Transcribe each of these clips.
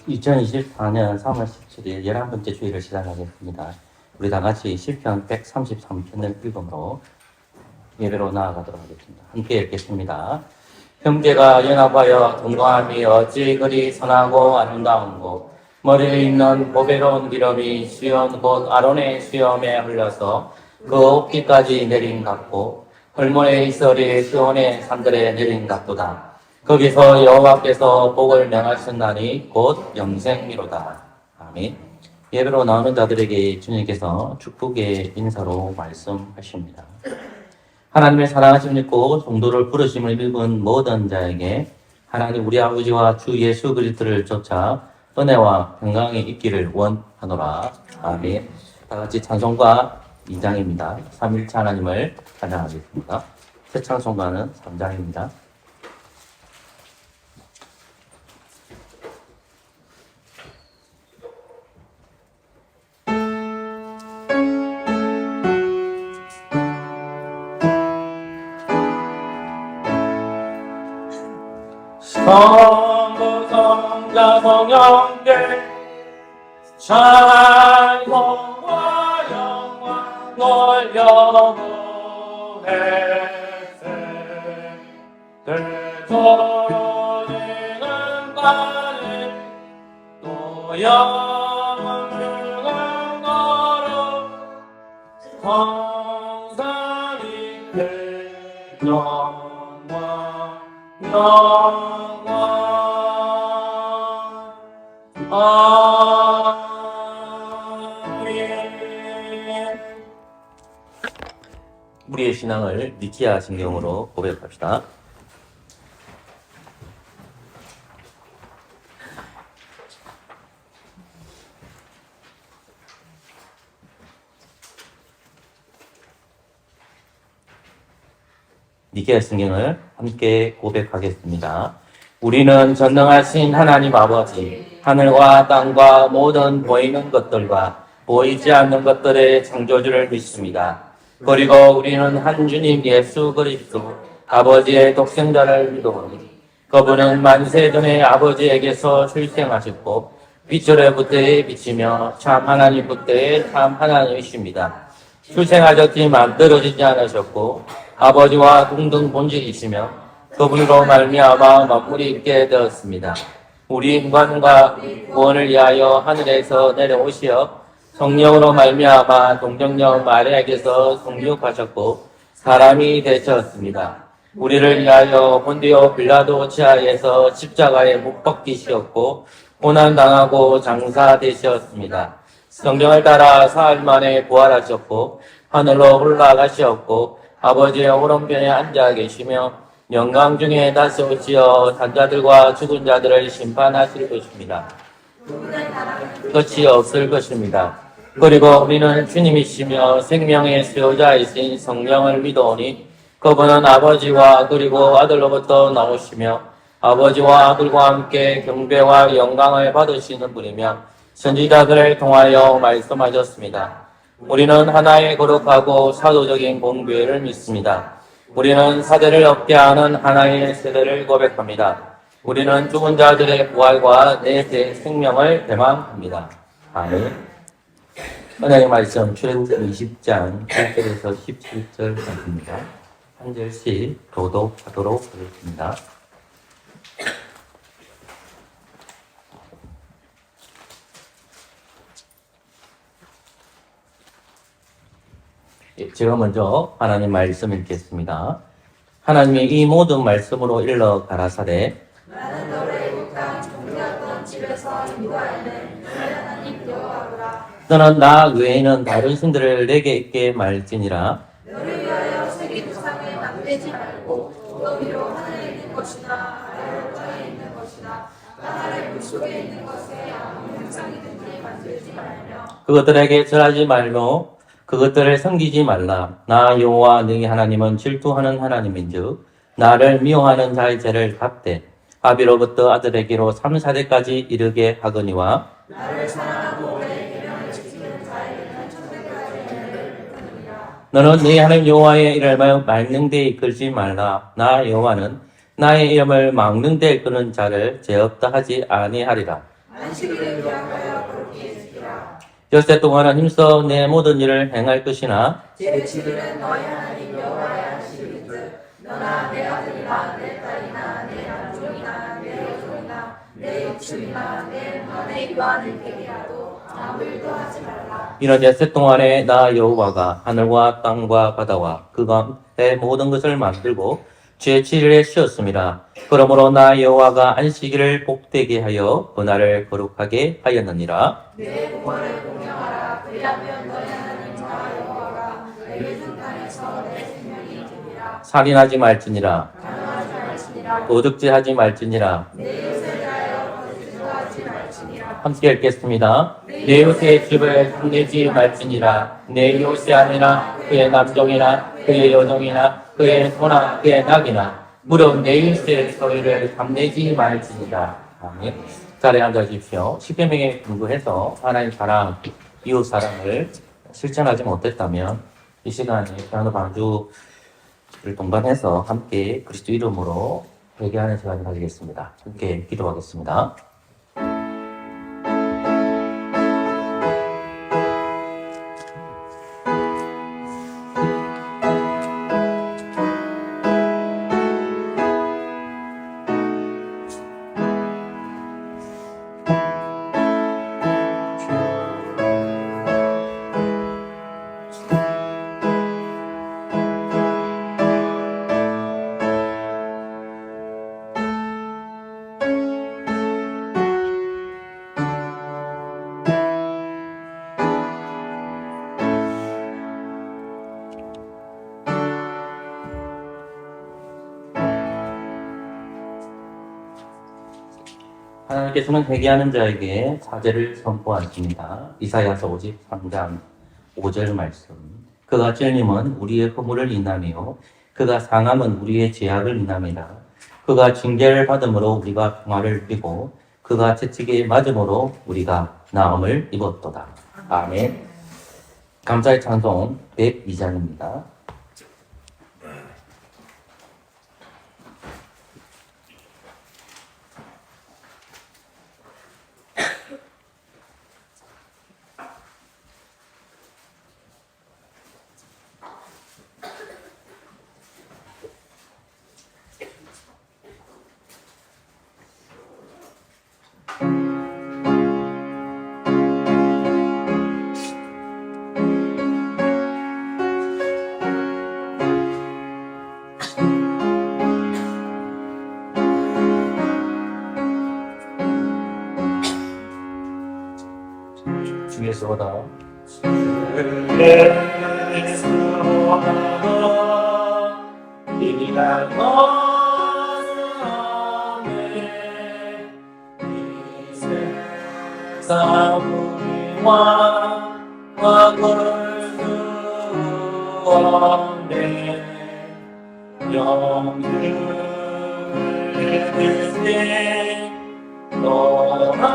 2024년 3월 17일 11번째 주일을 시작하겠습니다. 우리 다 같이 시편 133편을 읽음으로 예배로 나아가도록 하겠습니다. 함께 읽겠습니다. 형제가 연합하여 동거함이 어찌 그리 선하고 아름다운고, 머리에 있는 보배로운 기름이 수염 곧 아론의 수염에 흘려서 그 옷깃까지 내린 같고, 헐몬의 이슬이 스온의 산들에 내린 같도다. 거기서 여호와께서 복을 명하셨나니 곧 영생이로다. 아멘. 예배로 나오는 자들에게 주님께서 축복의 인사로 말씀하십니다. 하나님의 사랑하심을 믿고 성도를 부르심을 입은 모든 자에게 하나님 우리 아버지와 주 예수 그리스도를 쫓아 은혜와 평강이 있기를 원하노라. 아멘. 다 같이 찬송가 2장입니다. 3일째 하나님을 찬양하겠습니다. 새 찬송가는 3장입니다. 성부 성자 성령께 찬송과 영광 올려보내세. 대조리는 간에 또 영원한 거로 성산이 영광 우리의 신앙을 니키아 신경으로 고백합시다. 니키아 신경을 함께 고백하겠습니다. 우리는 전능하신 하나님 아버지, 하늘과 땅과 모든 보이는 것들과 보이지 않는 것들의 창조주를 믿습니다. 그리고 우리는 한 주님 예수 그리스도 아버지의 독생자를 믿오니 그분은 만세전에 아버지에게서 출생하셨고 빛으로 부터에 빛이며 참 하나님 부터에 참 하나님이십니다. 출생하셨지 만들어지지 않으셨고 아버지와 동등 본질이시며 그분으로 말미암아 만물이 있게 되었습니다. 우리 인간과 구원을 위하여 하늘에서 내려오시어 성령으로 말미암아 동정녀 마리아에게서 성육하셨고 사람이 되셨습니다. 우리를 위하여 본디오 빌라도 지하에서 십자가에 못 박히셨고 고난당하고 장사되셨습니다. 성경을 따라 사흘 만에 부활하셨고 하늘로 올라가셨고 아버지의 오른편에 앉아 계시며 영광 중에 다스오시어 산자들과 죽은 자들을 심판하실 것입니다. 끝이 없을 것입니다. 그리고 우리는 주님이시며 생명의 수요자이신 성령을 믿어오니 그분은 아버지와 그리고 아들로부터 나오시며 아버지와 아들과 함께 경배와 영광을 받으시는 분이며 선지자들을 통하여 말씀하셨습니다. 우리는 하나의 거룩하고 사도적인 공교회를 믿습니다. 우리는 사대를 얻게 하는 하나의 세대를 고백합니다. 우리는 죽은 자들의 부활과 내세 생명을 대망합니다. 아멘. 은혜의 말씀 출애굽기 20장 1절에서 17절까지입니다. 한 절씩 교독하도록 하겠습니다. 제가 먼저 하나님 말씀 읽겠습니다. 하나님이 이 모든 말씀으로 일러 가라사대 나는 너를 애국 땅 종되었던 집에서 인도하여낸 너의 하나님 여호와라. 너는 나 외에는 다른 신들을 내게 있게 말지니라. 너를 위하여 새긴 우상을 만들지 말고 너 위로 하늘에 있는 것이나 아래로 땅에 있는 것이나 땅 아래 물속에 있는 것에 아무 형상이든지 만들지 말며 그것들에게 절하지 말며 그것들을 섬기지 말라. 나 여호와 너희 하나님은 질투하는 하나님인즉 나를 미워하는 자의 죄를 갚되 아비로부터 아들에게로 3, 4대까지 이르게 하거니와 나를 사랑하고 내 계명을 지키는 자에게는 천대까지 은혜를 베푸느니라. 너는 네 하나님 여호와의 이름을 맑는 데 이끌지 말라. 나 여호와는 나의 이름을 막는 데 이끄는 자를 죄 없다 하지 아니하리라. 안식일을 기억하여 그렇게 지키라. 엿새 동안은 힘써 내 모든 일을 행할 것이나 제7일은 너희 하나님 여호와의 안식일이듯 너나 내 아들이나 내 딸이나 내 남종이나 내 여종이나 내 육축이나 내 눈에 유하는 개이라도 아무 일도 하지 말라. 이런 엿새 동안에 나 여호와가 하늘과 땅과 바다와 그 가운데 모든 것을 만들고 제7일에 쉬었습니다. 그러므로 나 여호와가 안식일을 복되게 하여 그날을 거룩하게 하였느니라. 내 부모를 공경하라. 그리하면 너희 하나님 나 여호와가 내게 준 땅에서 내 생명이 되리라. 살인하지 말지니라. 가늠하지 말지니라. 도둑질하지 말지니라. 내 이웃에 대하여 거짓하지 말지니라. 함께 읽겠습니다. 내 이웃의 집을 탐내지 말지니라. 내 이웃이 아니라 그의 남종이나 그의 여종이나 그의 소나 그의 낙이나 무릇 내 이웃의 소유를 탐내지 말지니라. 아멘. 자리에 앉아주십시오. 십계명에 근거해서 하나님 사랑, 이웃 사랑을 실천하지 못했다면 이 시간에 피아노 반주를 동반해서 함께 그리스도 이름으로 회개하는 시간을 가지겠습니다. 함께 기도하겠습니다. 하나님께서는 회개하는 자에게 사죄를 선포하십니다. 이사야서 53장 5절 말씀. 그가 찔림은 우리의 허물을 인하며 그가 상함은 우리의 죄악을 인함이라. 그가 징계를 받음으로 우리가 평화를 누리고 그가 채찍에 맞음으로 우리가 나음을 입었도다. 아멘. 감사의 찬송 102장입니다. 주에서 오다. 주에서 오다. 이란 것은 없네. 이 세상 우리와 바꿀 수 없네. 영주의 뜻에 떠나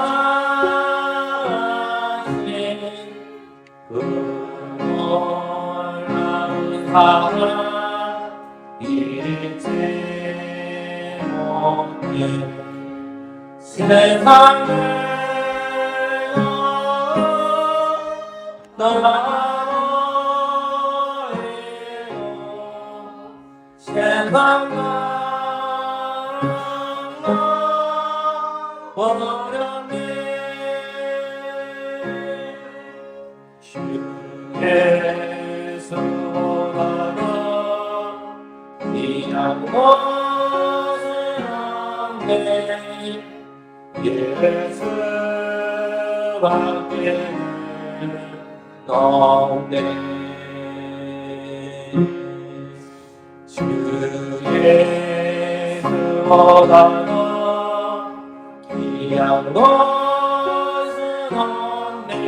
그 놀라운 사랑 잊지 못해 세상을 떠나버리고 세상을 버렸네. 예수보다도 이한 것은 없네. 예수밖에는 없네. 주 예수보다도 이한 것은 없네.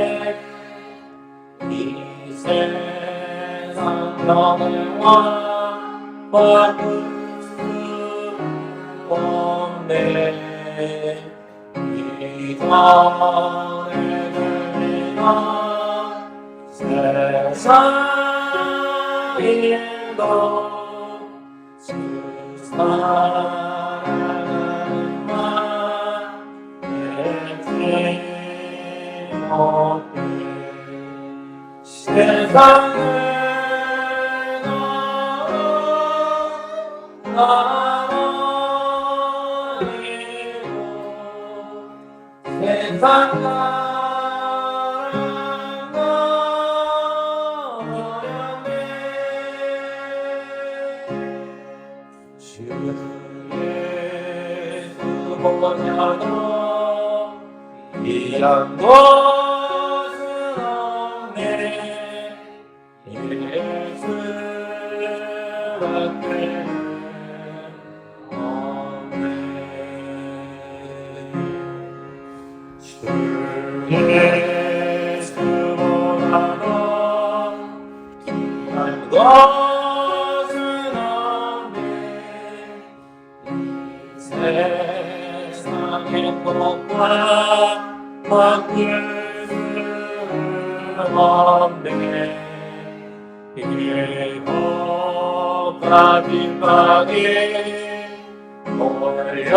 이 세상 영광 바꿀 수 없네. 이전에 들리던 세상 일도 주 사랑하는 말 세상을 나눠버리고 세상 나눠버렸네 주 예수보다도 귀한 것은 없네 예수밖에 없네 주 예수보다도 귀한 것은 없네 세상의 복과 바꿀 수 없네 일곱가 빗방에 몰려와도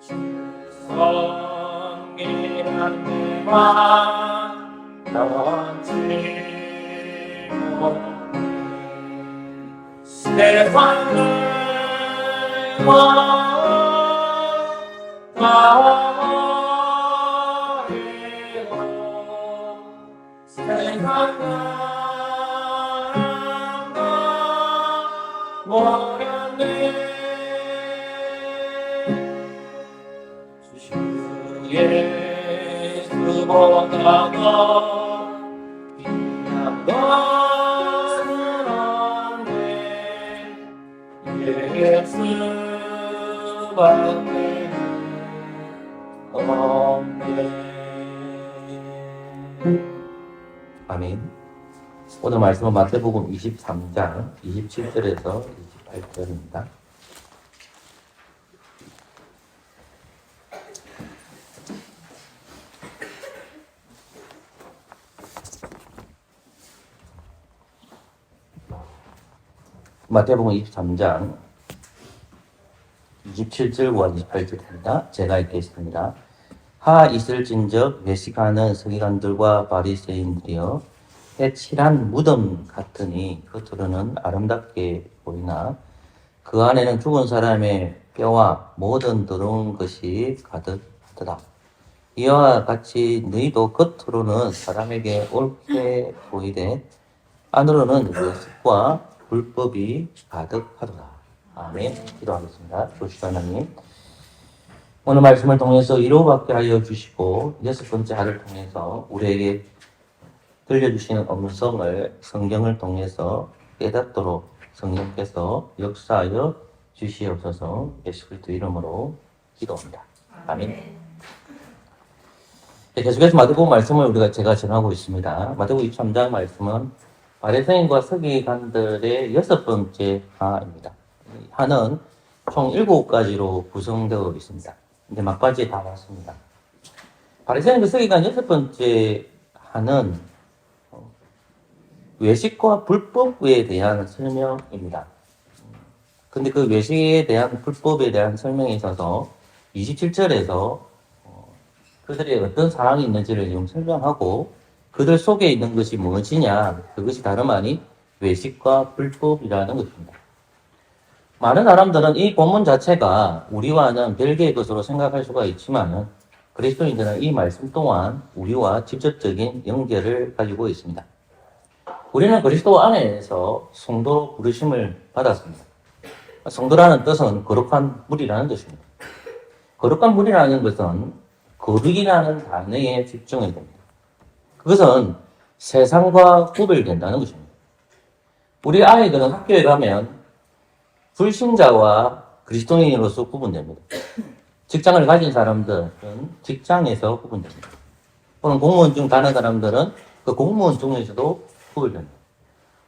주 성이란 내맘 던지 못해 세상을 버리고 세상을 버렸네 주 예수보다도 귀한 것은 없네 예수밖에 없네. 아멘. 오늘 말씀은 마태복음 23장 27절에서 28절입니다. 마태복음 23장 27절과 28절입니다. 제가 읽겠습니다. 하 있을진즉 외식하는 서기관들과 바리새인들이여 해칠한 무덤 같으니 겉으로는 아름답게 보이나 그 안에는 죽은 사람의 뼈와 모든 더러운 것이 가득하더라. 이와 같이 너희도 겉으로는 사람에게 옳게 보이되 안으로는 외식과 불법이 가득하더라. 아멘. 기도하겠습니다. 조시 하나님, 오늘 말씀을 통해서 위로받게 하여 주시고 여섯 번째 하를 통해서 우리에게 들려주시는 음성을 성경을 통해서 깨닫도록 성령께서 역사하여 주시옵소서. 예수 그리스도 이름으로 기도합니다. 아멘. 네, 계속해서 마태복음 말씀을 제가 전하고 있습니다. 마태복음 23장 말씀은 바리새인과 서기관들의 여섯 번째 하입니다. 하는 총 7가지로 구성되어 있습니다. 이제 막바지에 다 왔습니다. 바리새인과 서기관 여섯 번째 하는 외식과 불법에 대한 설명입니다. 근데 그 외식에 대한 불법에 대한 설명에 있어서 27절에서 그들이 어떤 사랑이 있는지를 좀 설명하고 그들 속에 있는 것이 무엇이냐, 그것이 다름 아닌 외식과 불법이라는 것입니다. 많은 사람들은 이 본문 자체가 우리와는 별개의 것으로 생각할 수가 있지만 그리스도인들은 이 말씀 또한 우리와 직접적인 연결을 가지고 있습니다. 우리는 그리스도 안에서 성도로 부르심을 받았습니다. 성도라는 뜻은 거룩한 무리라는 뜻입니다. 거룩한 무리라는 것은 거룩이라는 단어에 집중해야 됩니다. 그것은 세상과 구별된다는 것입니다. 우리 아이들은 학교에 가면 불신자와 그리스도인으로서 구분됩니다. 직장을 가진 사람들은 직장에서 구분됩니다. 또는 공무원 중 다른 사람들은 그 공무원 중에서도 구별됩니다.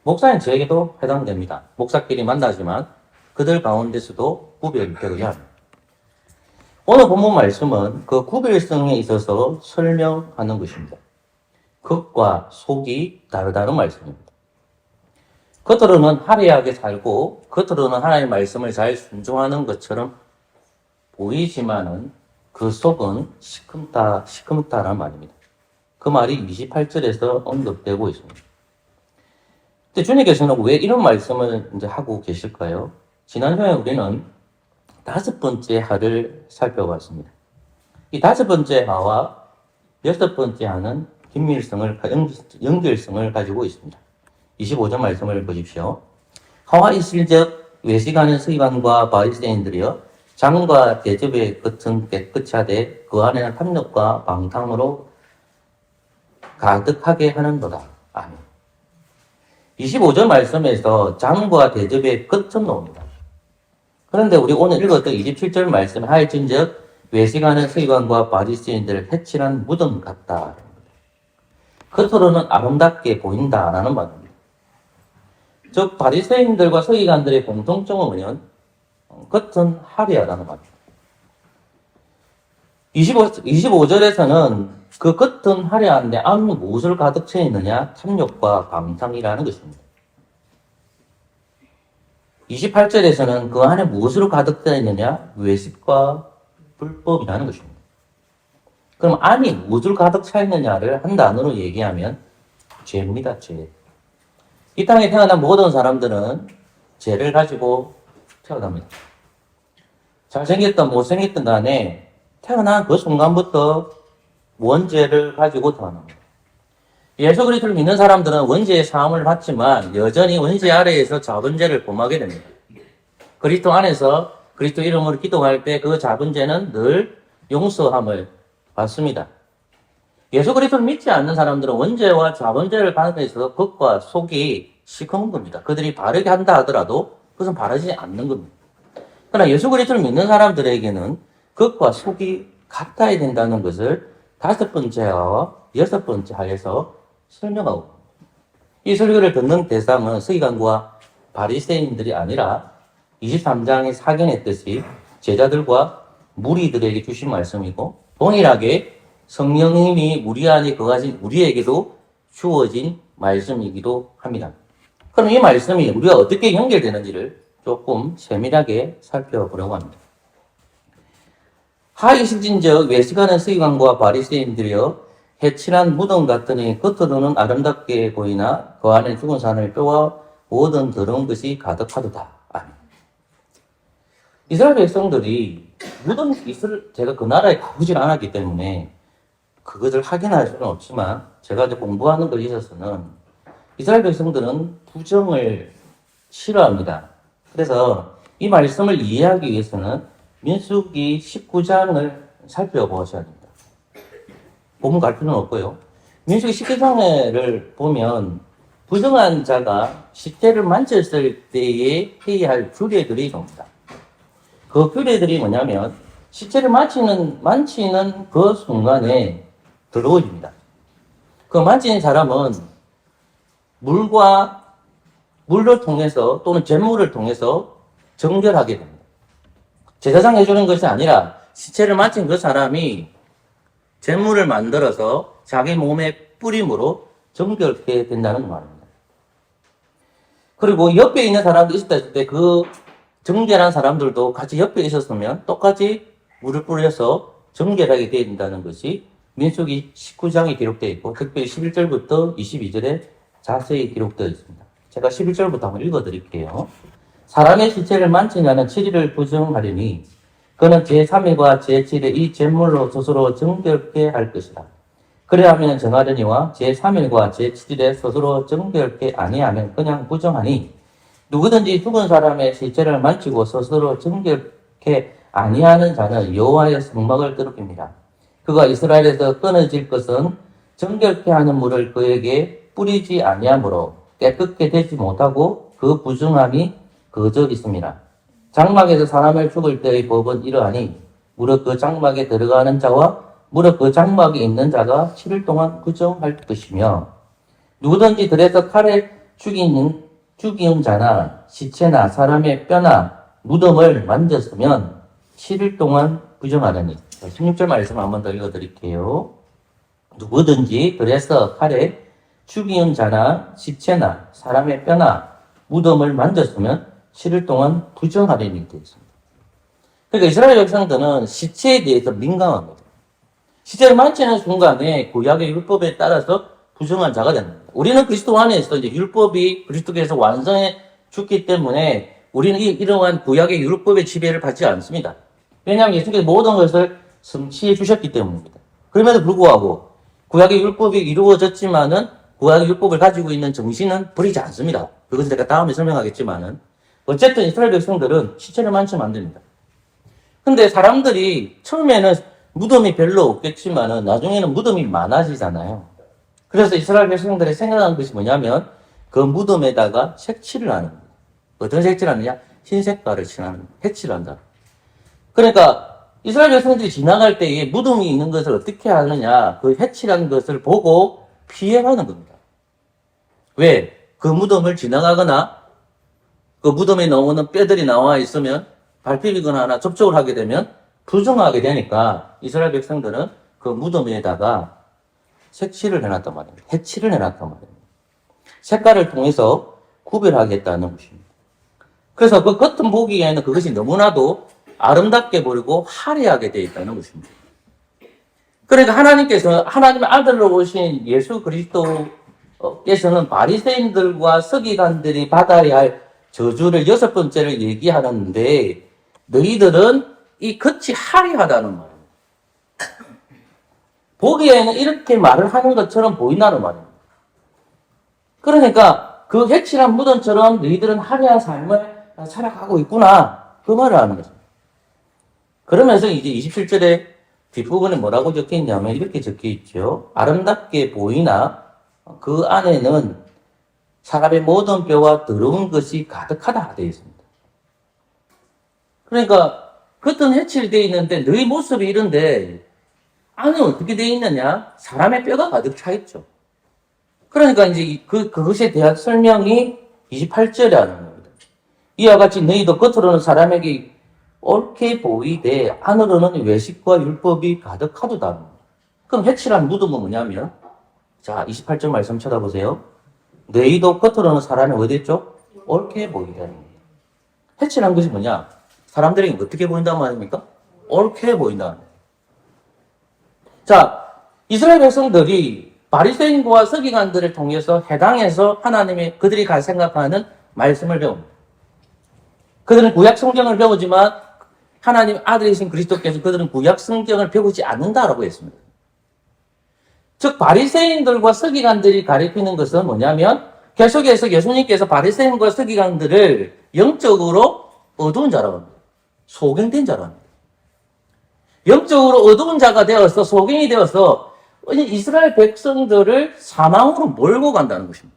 목사인 저에게도 해당됩니다. 목사끼리 만나지만 그들 가운데서도 구별되어야 합니다. 오늘 본문 말씀은 그 구별성에 있어서 설명하는 것입니다. 겉과 속이 다르다는 말씀입니다. 겉으로는 화려하게 살고 겉으로는 하나님의 말씀을 잘 순종하는 것처럼 보이지만은 그 속은 시커멓다라는 말입니다. 그 말이 28절에서 언급되고 있습니다. 근데 주님께서는 왜 이런 말씀을 이제 하고 계실까요? 지난 시간에 우리는 5번째 하를 살펴봤습니다. 이 5번째 하와 6번째 하는 긴밀성을, 연결성을 가지고 있습니다. 25절 말씀을 보십시오. 하와 있을적 외식하는 서기관과 바리새인들이여 장과 대접의 끝은 깨끗이 하되 그 안에는 탐욕과 방탕으로 가득하게 하는도다. 아멘. 25절 말씀에서 장과 대접의 끝은 나옵니다. 그런데 우리 오늘 읽었던 27절 말씀 하일진즉 외식하는 서기관과 바리새인들을 해칠한 무덤 같다. 겉으로는 아름답게 보인다라는 말입니다. 즉 바리새인들과 서기관들의 공통점은 겉은 화려하다는 말입니다. 25절에서는 그 겉은 화려한데 안은 무엇을 가득 채 있느냐? 탐욕과 방탕이라는 것입니다. 28절에서는 그 안에 무엇으로 가득 차 있느냐? 외식과 불법이라는 것입니다. 그럼 안이 무엇으로 가득 차 있느냐를 한 단어로 얘기하면 죄입니다. 죄. 이 땅에 태어난 모든 사람들은 죄를 가지고 태어납니다. 잘생겼든 못생겼든 간에 태어난 그 순간부터 원죄를 가지고 태어납니다. 예수 그리스도를 믿는 사람들은 원죄의 사함을 받지만 여전히 원죄 아래에서 작은 죄를 범하게 됩니다. 그리스도 안에서 그리스도 이름으로 기도할 때 그 작은 죄는 늘 용서함을 받습니다. 예수 그리스도를 믿지 않는 사람들은 원죄와 작은 죄를 받는 데 있어서 겉과 속이 시커먼 겁니다. 그들이 바르게 한다 하더라도 그것은 바르지 않는 겁니다. 그러나 예수 그리스도를 믿는 사람들에게는 겉과 속이 같아야 된다는 것을 5번째 하와 6번째 하에서 설명하고 이 설교를 듣는 대상은 서기관과 바리새인들이 아니라 23장의 사견했듯이 제자들과 무리들에게 주신 말씀이고 동일하게 성령님이 무리 안에 거하신 우리에게도 주어진 말씀이기도 합니다. 그럼 이 말씀이 우리가 어떻게 연결되는지를 조금 세밀하게 살펴보려고 합니다. 하이식진적 외식하는 서기관과 바리새인들이여 해칠한 무덤 같으니 겉으로는 아름답게 보이나 그 안에 죽은 사람의 뼈와 모든 더러운 것이 가득하도다. 아멘. 이스라엘 백성들이 제가 그 나라에 가보질 않았기 때문에 그것을 확인할 수는 없지만 제가 이제 공부하는 것에 있어서는 이스라엘 백성들은 부정을 싫어합니다. 그래서 이 말씀을 이해하기 위해서는 민수기 19장을 살펴보셔야 됩니다. 본문 갈 필요는 없고요. 민수기 19장을 보면 부정한 자가 시체를 만졌을 때에 해야 할 규례들이 나옵니다. 그 규례들이 뭐냐면 시체를 만지는 그 순간에 더러워집니다. 그 만지는 사람은 물을 통해서 또는 잿물을 통해서 정결하게 됩니다. 제사장 해주는 것이 아니라 시체를 만진 그 사람이 잿물을 만들어서 자기 몸에 뿌림으로 정결케 된다는 말입니다. 그리고 옆에 있는 사람도 있었다 했을 때 그 정결한 사람들도 같이 옆에 있었으면 똑같이 물을 뿌려서 정결하게 되어야 된다는 것이 민수기 19장에 기록되어 있고 특별히 11절부터 22절에 자세히 기록되어 있습니다. 제가 11절부터 한번 읽어드릴게요. 사람의 시체를 만지냐는 7일을 부정하리니 그는 제3일과 제7일 이 잿물로 스스로 정결케 할 것이다. 그래야하면 정하려니와 제3일과 제7일에 스스로 정결케 아니하면 그냥 부정하니 누구든지 죽은 사람의 시체를 만지고 스스로 정결케 아니하는 자는 여호와의 성막을 더럽힙니다. 그가 이스라엘에서 끊어질 것은 정결케 하는 물을 그에게 뿌리지 아니하므로 깨끗게 되지 못하고 그 부정함이 그저 있습니다. 장막에서 사람을 죽을 때의 법은 이러하니 무릇 그 장막에 들어가는 자와 무릇 그 장막에 있는 자가 7일 동안 부정할 것이며 누구든지 들에서 칼에 죽이는 자나 시체나 사람의 뼈나 무덤을 만졌으면 7일 동안 부정하느니. 16절 말씀 한 번 더 읽어드릴게요. 누구든지 들에서 칼에 죽이는 자나 시체나 사람의 뼈나 무덤을 만졌으면 7일 동안 부정하리니 되어 있습니다. 그러니까 이스라엘 백성들은 시체에 대해서 민감합니다. 시체를 만지는 순간에 구약의 율법에 따라서 부정한 자가 됩니다. 우리는 그리스도 안에서 이제 율법이 그리스도께서 완성해 죽기 때문에 우리는 이러한 구약의 율법의 지배를 받지 않습니다. 왜냐하면 예수께서 모든 것을 성취해 주셨기 때문입니다. 그럼에도 불구하고 구약의 율법이 이루어졌지만은 구약의 율법을 가지고 있는 정신은 버리지 않습니다. 그것은 제가 다음에 설명하겠지만은 어쨌든 이스라엘 백성들은 시체를 만지면 안 됩니다. 근데 사람들이 처음에는 무덤이 별로 없겠지만은 나중에는 무덤이 많아지잖아요. 그래서 이스라엘 백성들이 생각한 것이 뭐냐면 그 무덤에다가 색칠을 하는 겁니다. 어떤 색칠을 하느냐? 흰 색깔을 칠하는, 색칠을 한다. 그러니까 이스라엘 백성들이 지나갈 때에 무덤이 있는 것을 어떻게 하느냐? 그 색칠한 것을 보고 피해가는 겁니다. 왜? 그 무덤을 지나가거나 그 무덤에 나오는 뼈들이 나와 있으면 밟히거나 하나 접촉을 하게 되면 부정하게 되니까 이스라엘 백성들은 그 무덤에다가 색칠을 해놨단 말입니다. 해칠을 해놨단 말입니다. 색깔을 통해서 구별하겠다는 것입니다. 그래서 그 겉은 보기에는 그것이 너무나도 아름답게 보이고 화려하게 되어 있다는 것입니다. 그러니까 하나님께서 하나님의 아들로 오신 예수 그리스도께서는 바리새인들과 서기관들이 받아야 할 저주를 6번째를 얘기하는데 너희들은 이 겉이 화려하다는 말입니다. 보기에는 이렇게 말을 하는 것처럼 보인다는 말입니다. 그러니까 그 해칠한 무덤처럼 너희들은 화려한 삶을 살아가고 있구나. 그 말을 하는 거죠. 그러면서 이제 27절에 뒷부분에 뭐라고 적혀 있냐면 이렇게 적혀 있죠. 아름답게 보이나 그 안에는 사람의 모든 뼈와 더러운 것이 가득하다 되어 있습니다. 그러니까 겉은 해칠되어 있는데 너희 모습이 이런데 안은 어떻게 되어 있느냐? 사람의 뼈가 가득 차 있죠. 그러니까 이제 그것에 대한 설명이 28절에 하는 겁니다. 이와 같이 너희도 겉으로는 사람에게 옳게 보이되 안으로는 외식과 율법이 가득하도다. 그럼 해칠한 무덤은 뭐냐면 자 28절 말씀 쳐다보세요. 너희도 겉으로는 사람이 어디 있죠? 옳게 보이다는 겁니다. 해칠한 것이 뭐냐? 사람들에게 어떻게 보인단 말입니까? 옳게 보인다는 겁니다. 자, 이스라엘 백성들이 바리새인과 서기관들을 통해서 해당해서 하나님이 그들이 생각하는 말씀을 배웁니다. 그들은 구약 성경을 배우지만 하나님 아들이신 그리스도께서 그들은 구약 성경을 배우지 않는다라고 했습니다. 즉 바리새인들과 서기관들이 가리키는 것은 뭐냐면 계속해서 예수님께서 바리새인과 서기관들을 영적으로 어두운 자라고 합니다. 소경된 자라고 합니다. 영적으로 어두운 자가 되어서 소경이 되어서 이스라엘 백성들을 사망으로 몰고 간다는 것입니다.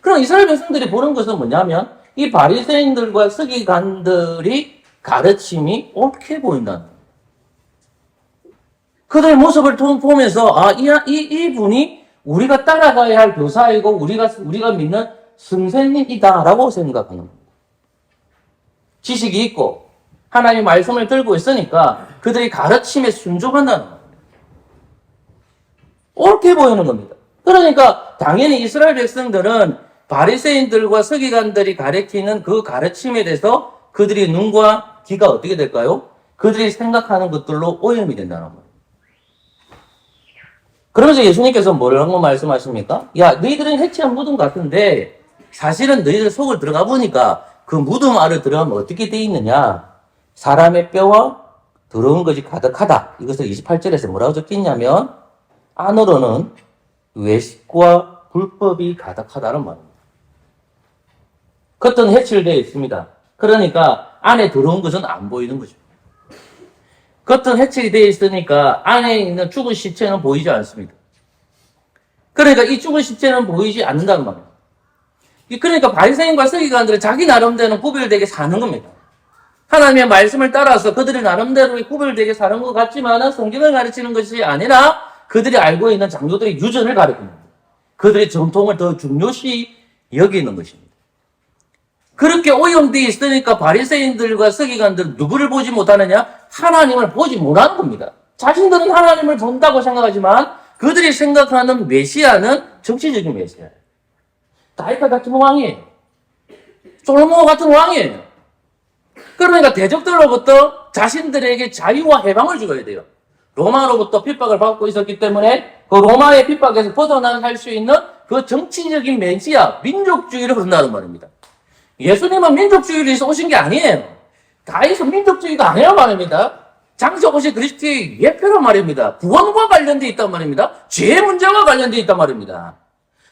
그럼 이스라엘 백성들이 보는 것은 뭐냐면 이 바리새인들과 서기관들이 가르침이 옳게 보인다는 거예요. 그들의 모습을 보면서 이분이 우리가 따라가야 할 교사이고 우리가 믿는 선생님이다라고 생각하는 겁니다. 지식이 있고 하나님의 말씀을 들고 있으니까 그들이 가르침에 순종한다는 겁니다. 옳게 보이는 겁니다. 그러니까 당연히 이스라엘 백성들은 바리새인들과 서기관들이 가르치는 그 가르침에 대해서 그들의 눈과 귀가 어떻게 될까요? 그들이 생각하는 것들로 오염이 된다는 거예요. 그러면서 예수님께서 뭐라고 말씀하십니까? 야, 너희들은 해치한 무덤 같은데 사실은 너희들 속을 들어가 보니까 그 무덤 안에 들어가면 어떻게 돼 있느냐? 사람의 뼈와 더러운 것이 가득하다. 이것을 28절에서 뭐라고 적혀있냐면 안으로는 외식과 불법이 가득하다는 말입니다. 겉은 해칠되어 있습니다. 그러니까 안에 들어온 것은 안 보이는 거죠. 겉은 해칠이 되어 있으니까 안에 있는 죽은 시체는 보이지 않습니다. 그러니까 이 죽은 시체는 보이지 않는다는 말입니다. 그러니까 바리새인과 서기관들은 자기 나름대로 구별되게 사는 겁니다. 하나님의 말씀을 따라서 그들이 나름대로 구별되게 사는 것 같지만 성경을 가르치는 것이 아니라 그들이 알고 있는 장로들의 유전을 가르치는 겁니다. 그들의 전통을 더 중요시 여기는 것입니다. 그렇게 오염되어 있으니까 바리새인들과 서기관들은 누구를 보지 못하느냐? 하나님을 보지 못하는 겁니다. 자신들은 하나님을 본다고 생각하지만 그들이 생각하는 메시아는 정치적인 메시아예요. 다윗과 같은 왕이에요. 솔로몬 같은 왕이에요. 그러니까 대적들로부터 자신들에게 자유와 해방을 줘야 돼요. 로마로부터 핍박을 받고 있었기 때문에 그 로마의 핍박에서 벗어나갈 수 있는 그 정치적인 메시아, 민족주의를 흐른다는 말입니다. 예수님은 민족주의를 위해서 오신 게 아니에요. 다윗은 민족주의가 아니란 말입니다. 장세오시 그리스도의 예표란 말입니다. 구원과 관련되어 있단 말입니다. 죄의 문제와 관련되어 있단 말입니다.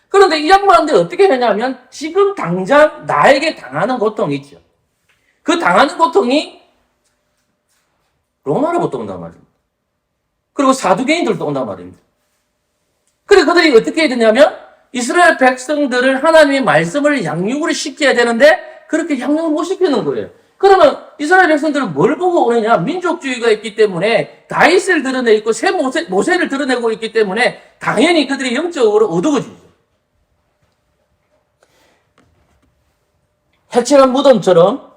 그런데 이 양반들 어떻게 하냐면 지금 당장 나에게 당하는 고통이 있죠. 그 당하는 고통이 로마로부터 온단 말입니다. 그리고 사두개인들도 온단 말입니다. 그래서 그들이 어떻게 해야 되냐면 이스라엘 백성들을 하나님의 말씀을 양육을 시켜야 되는데 그렇게 양육을 못 시키는 거예요. 그러면 이스라엘 백성들은 뭘 보고 오느냐? 민족주의가 있기 때문에 다윗을 드러내 있고 새 모세를 드러내고 있기 때문에 당연히 그들이 영적으로 어두워지죠. 해체한 무덤처럼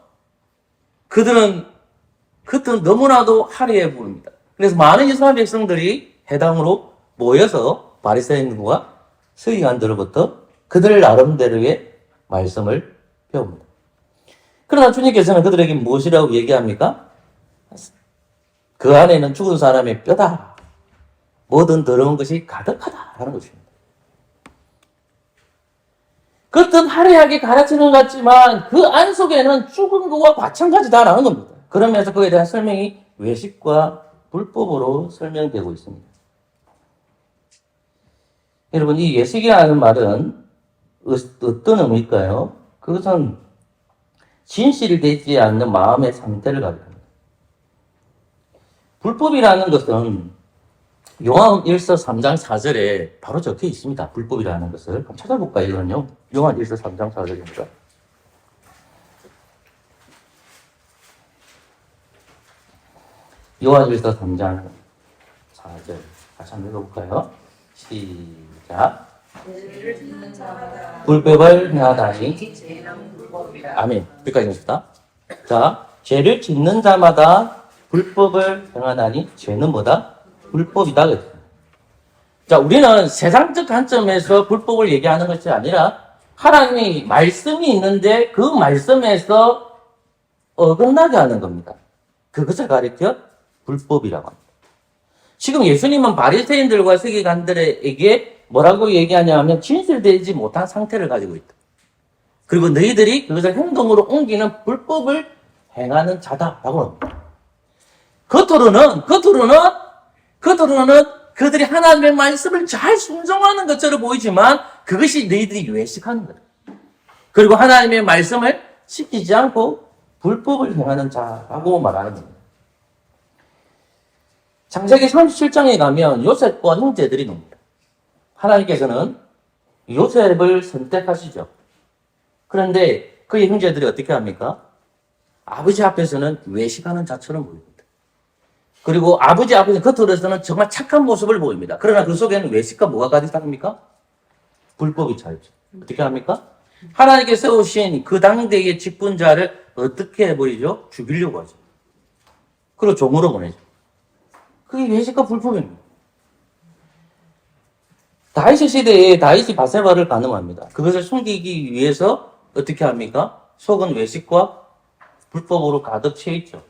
그들은 너무나도 화려해 보입니다. 그래서 많은 이스라엘 백성들이 해당으로 모여서 바리새인들과 서기관들로부터 그들 나름대로의 말씀을 배웁니다. 그러나 주님께서는 그들에게 무엇이라고 얘기합니까? 그 안에는 죽은 사람의 뼈다. 모든 더러운 것이 가득하다. 하는 것입니다. 겉은 화려하게 가르치는 것 같지만 그 안 속에는 죽은 것과 마찬가지다라는 겁니다. 그러면서 그에 대한 설명이 외식과 불법으로 설명되고 있습니다. 여러분, 이 외식이라는 말은 어떤 의미일까요? 그것은 진실이 되지 않는 마음의 상태를 가리킵니다. 불법이라는 것은 요한 1서 3장 4절에 바로 적혀 있습니다. 불법이라는 것을. 한번 찾아볼까요? 이건요. 요한 1서 3장 4절입니다. 요한 1서 3장 4절. 다시 한번 읽어볼까요? 시작. 불법을 행하다니. 아멘. 여기까지 읽습니다. 자, 죄를 짓는 자마다 불법을 행하다니 죄는 뭐다? 불법이다. 자, 우리는 세상적 관점에서 불법을 얘기하는 것이 아니라 하나님의 말씀이 있는데 그 말씀에서 어긋나게 하는 겁니다. 그것을 가리켜 불법이라고 합니다. 지금 예수님은 바리새인들과 서기관들에게 뭐라고 얘기하냐면 진실되지 못한 상태를 가지고 있다. 그리고 너희들이 그것을 행동으로 옮기는 불법을 행하는 자다라고 합니다. 겉으로는 그들이 하나님의 말씀을 잘 순종하는 것처럼 보이지만 그것이 너희들이 외식하는 거다. 그리고 하나님의 말씀을 지키지 않고 불법을 행하는 자라고 말하는 겁니다. 창세기 37장에 가면 요셉과 형제들이 나옵니다. 하나님께서는 요셉을 선택하시죠. 그런데 그의 형제들이 어떻게 합니까? 아버지 앞에서는 외식하는 자처럼 보입니다. 그리고 아버지 앞에서 겉으로서는 정말 착한 모습을 보입니다. 그러나 그 속에는 외식과 뭐가 가득합니까? 불법이 차있죠. 어떻게 합니까? 하나님께 세우신 그 당대의 직분자를 어떻게 해버리죠? 죽이려고 하죠. 그리고 종으로 보내죠. 그게 외식과 불법입니다. 다윗의 시대에 다윗이 바세바를 간음합니다. 그것을 숨기기 위해서 어떻게 합니까? 속은 외식과 불법으로 가득 채 있죠.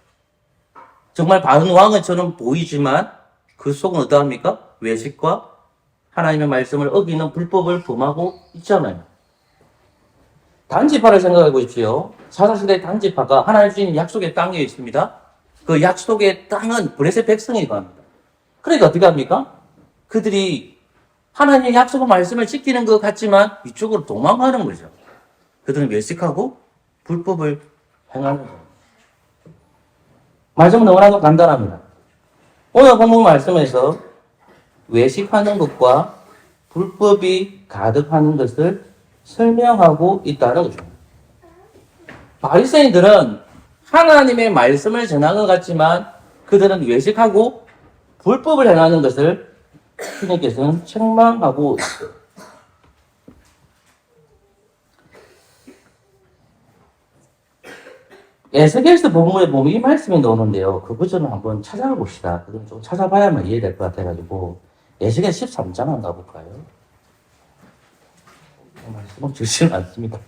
정말 바른 왕처럼 보이지만 그 속은 어떠합니까? 외식과 하나님의 말씀을 어기는 불법을 범하고 있잖아요. 단지파를 생각해 보십시오. 사사시대 단지파가 하나님 주신 약속의 땅에 있습니다. 그 약속의 땅은 블레셋 백성이고 합니다. 그러니까 어떻게 합니까? 그들이 하나님의 약속의 말씀을 지키는 것 같지만 이쪽으로 도망가는 거죠. 그들은 외식하고 불법을 행하는 거예요. 말씀은 너무나도 간단합니다. 오늘 본문 말씀에서 외식하는 것과 불법이 가득하는 것을 설명하고 있다는 거죠. 바리새인들은 하나님의 말씀을 전하는 것 같지만 그들은 외식하고 불법을 행하는 것을 주님께서는 책망하고 있어요. 에스겔서 본문에 보면 이 말씀이 나오는데요. 그 구절을 한번 찾아가 봅시다. 그건 좀 찾아봐야만 이해될 것 같아가지고 에스겔 13장 한번 가볼까요? 말씀은 주시는 않습니다.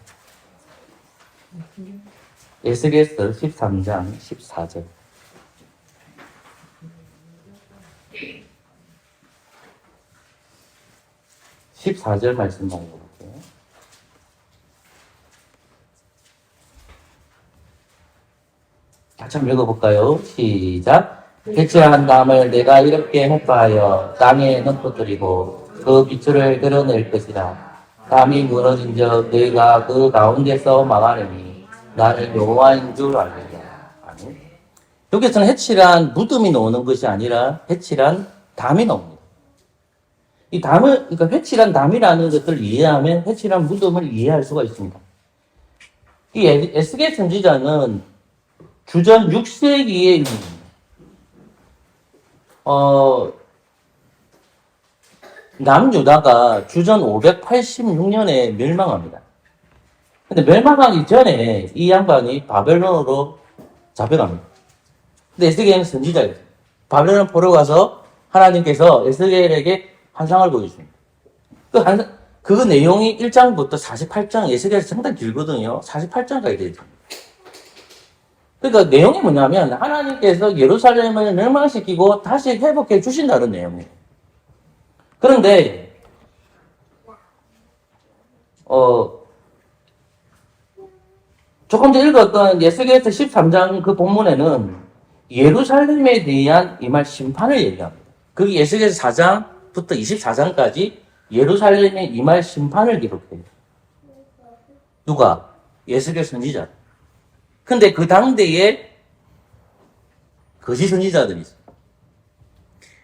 에스겔서 13장 14절 14절 말씀만 읽어볼게요. 같이 한번 읽어볼까요? 시작. 해칠한 담을 내가 이렇게 해파하여 땅에 넘어뜨리고 그 빛을 드러낼 것이라. 담이 무너진 적 너희가 그 가운데서 망하려니 나는 여호와인 줄 알리라. 아멘. 여기서는 해칠한 무덤이 나오는 것이 아니라 해칠한 담이 나옵니다. 이 담을, 그러니까 해칠한 담이라는 것을 이해하면 해칠한 무덤을 이해할 수가 있습니다. 이 에스겔 선지자는 주전 6세기에 있는 남유다가 주전 586년에 멸망합니다. 근데 멸망하기 전에 이 양반이 바벨론으로 잡혀갑니다. 근데 에스겔은 선지자였어요. 바벨론 포로 가서 하나님께서 에스겔에게 환상을 보여줍니다. 그 내용이 1장부터 48장, 에스겔이 상당히 길거든요. 48장까지 되어 있습니다. 그러니까 내용이 뭐냐면 하나님께서 예루살렘을 멸망시키고 다시 회복해 주신다는 내용이에요. 그런데 조금 전에 읽었던 에스겔서 13장 그 본문에는 예루살렘에 대한 임할 심판을 얘기합니다. 그게 에스겔서 4장부터 24장까지 예루살렘에 임할 심판을 기록해요. 누가? 에스겔 선지자. 근데 그 당대에 거짓 선지자들이 있어요.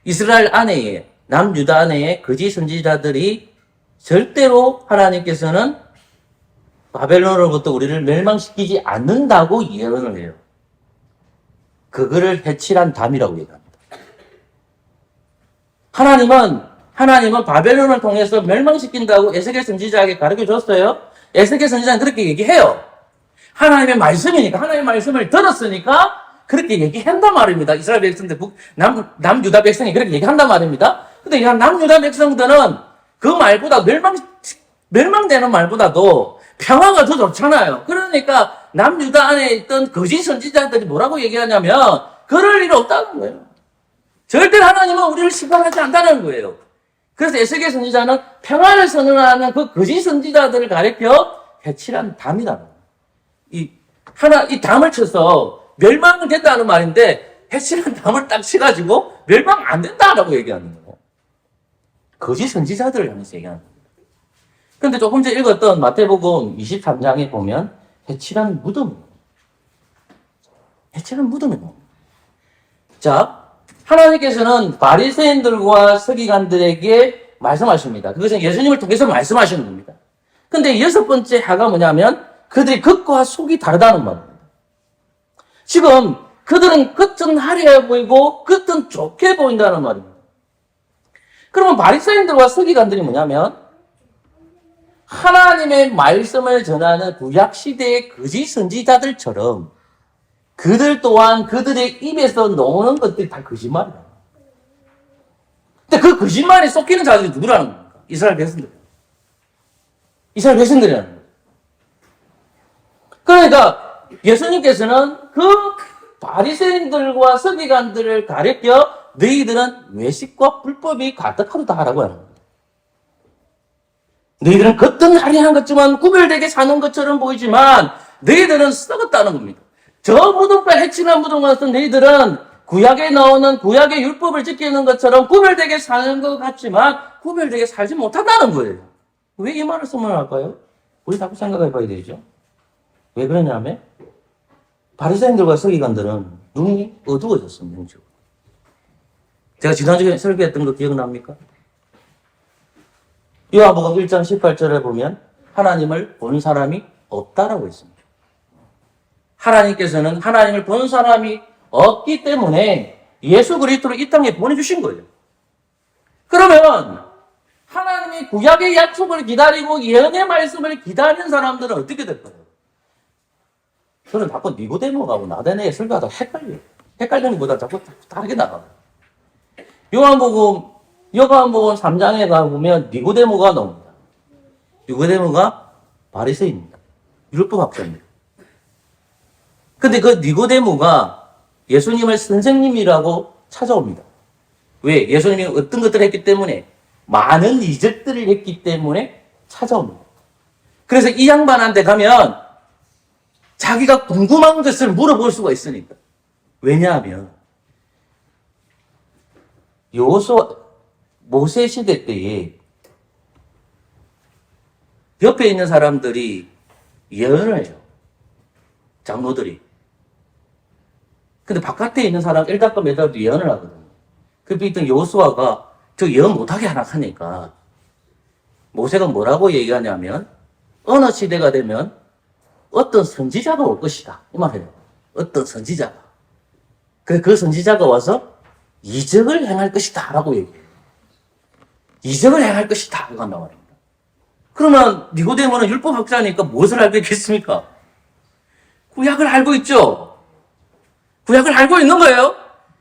이스라엘 안에, 남유다 안에 거짓 선지자들이 절대로 하나님께서는 바벨론으로부터 우리를 멸망시키지 않는다고 예언을 해요. 그거를 해칠한 담이라고 얘기합니다. 하나님은 바벨론을 통해서 멸망시킨다고 에스겔 선지자에게 가르쳐 줬어요. 에스겔 선지자는 그렇게 얘기해요. 하나님의 말씀이니까, 하나님의 말씀을 들었으니까 그렇게 얘기한단 말입니다. 이스라엘 백성들, 남유다 백성이 그렇게 얘기한단 말입니다. 근데 남유다 백성들은 그 말보다 멸망되는 말보다도 평화가 더 좋잖아요. 그러니까 남유다 안에 있던 거짓 선지자들이 뭐라고 얘기하냐면 그럴 일 없다는 거예요. 절대 하나님은 우리를 심판하지 않는다는 거예요. 그래서 에스겔 선지자는 평화를 선언하는 그 거짓 선지자들을 가리켜 해칠한 담이라는 거예요. 이 담을 쳐서 멸망은 된다는 말인데 해칠한 담을 딱 치가지고 멸망 안 된다라고 얘기하는 거예요. 거짓 선지자들을 향해서 얘기하는 거예요. 근데 조금 전에 읽었던 마태복음 23장에 보면 해칠한 무덤입니다. 해칠한 무덤이에요. 자, 하나님께서는 바리새인들과 서기관들에게 말씀하십니다. 그것은 예수님을 통해서 말씀하시는 겁니다. 근데 여섯 번째 하가 뭐냐면 그들이 겉과 속이 다르다는 말입니다. 지금 그들은 겉은 화려해 보이고 겉은 좋게 보인다는 말입니다. 그러면 바리새인들과 서기관들이 뭐냐면 하나님의 말씀을 전하는 구약시대의 거짓 선지자들처럼 그들 또한 그들의 입에서 나오는 것들이 다 거짓말이에요. 근데 그 거짓말에 쏟기는 자들이 누구라는 겁니까? 이스라엘 백성들. 이스라엘 백성들이라는 거예요. 그러니까 예수님께서는 그 바리새인들과 서기관들을 가리켜 너희들은 외식과 불법이 가득하다 하라고 하는 겁니다. 너희들은 겉은 화려한 것지만 구별되게 사는 것처럼 보이지만 너희들은 썩었다는 겁니다. 저 무덤과 해치는 무덤 같은 너희들은 구약에 나오는 구약의 율법을 지키는 것처럼 구별되게 사는 것 같지만 구별되게 살지 못한다는 거예요. 왜 이 말을 선언할까요? 우리 자꾸 생각해 봐야 되죠. 왜 그러냐면 바리새인들과 서기관들은 눈이 어두워졌습니다. 눈치로. 제가 지난주에 설교했던 거 기억납니까? 요한복음 1장 18절에 보면 하나님을 본 사람이 없다라고 했습니다. 하나님께서는 하나님을 본 사람이 없기 때문에 예수 그리스도를 이 땅에 보내주신 거예요. 그러면 하나님이 구약의 약속을 기다리고 예언의 말씀을 기다리는 사람들은 어떻게 될까요? 저는 자꾸 니고데모하고 나다나엘 설교하다가 헷갈려요. 헷갈리는 것보다 자꾸 다르게 나가요. 요한복음 3장에 가보면 니고데모가 나옵니다. 니고데모가 바리새인입니다. 율법학자입니다. 근데 그 니고데모가 예수님을 선생님이라고 찾아옵니다. 왜? 예수님이 어떤 것들을 했기 때문에 많은 이적들을 했기 때문에 찾아옵니다. 그래서 이 양반한테 가면 자기가 궁금한 것을 물어볼 수가 있으니까. 왜냐하면 모세 시대 때에 옆에 있는 사람들이 예언을 해요. 장로들이. 근데 바깥에 있는 사람 일닭과 매달도 예언을 하거든요. 그때 있던 여호수아가 저 예언 못하게 하라 하니까 모세가 뭐라고 얘기하냐면 어느 시대가 되면 어떤 선지자가 올 것이다. 이 말이에요. 어떤 선지자가. 그래서 그 선지자가 와서 이적을 행할 것이다. 라고 얘기해요. 이적을 행할 것이다. 이거 한단 말입니다. 그러면 니고데모는 율법학자니까 무엇을 알고 있겠습니까? 구약을 알고 있죠. 구약을 알고 있는 거예요.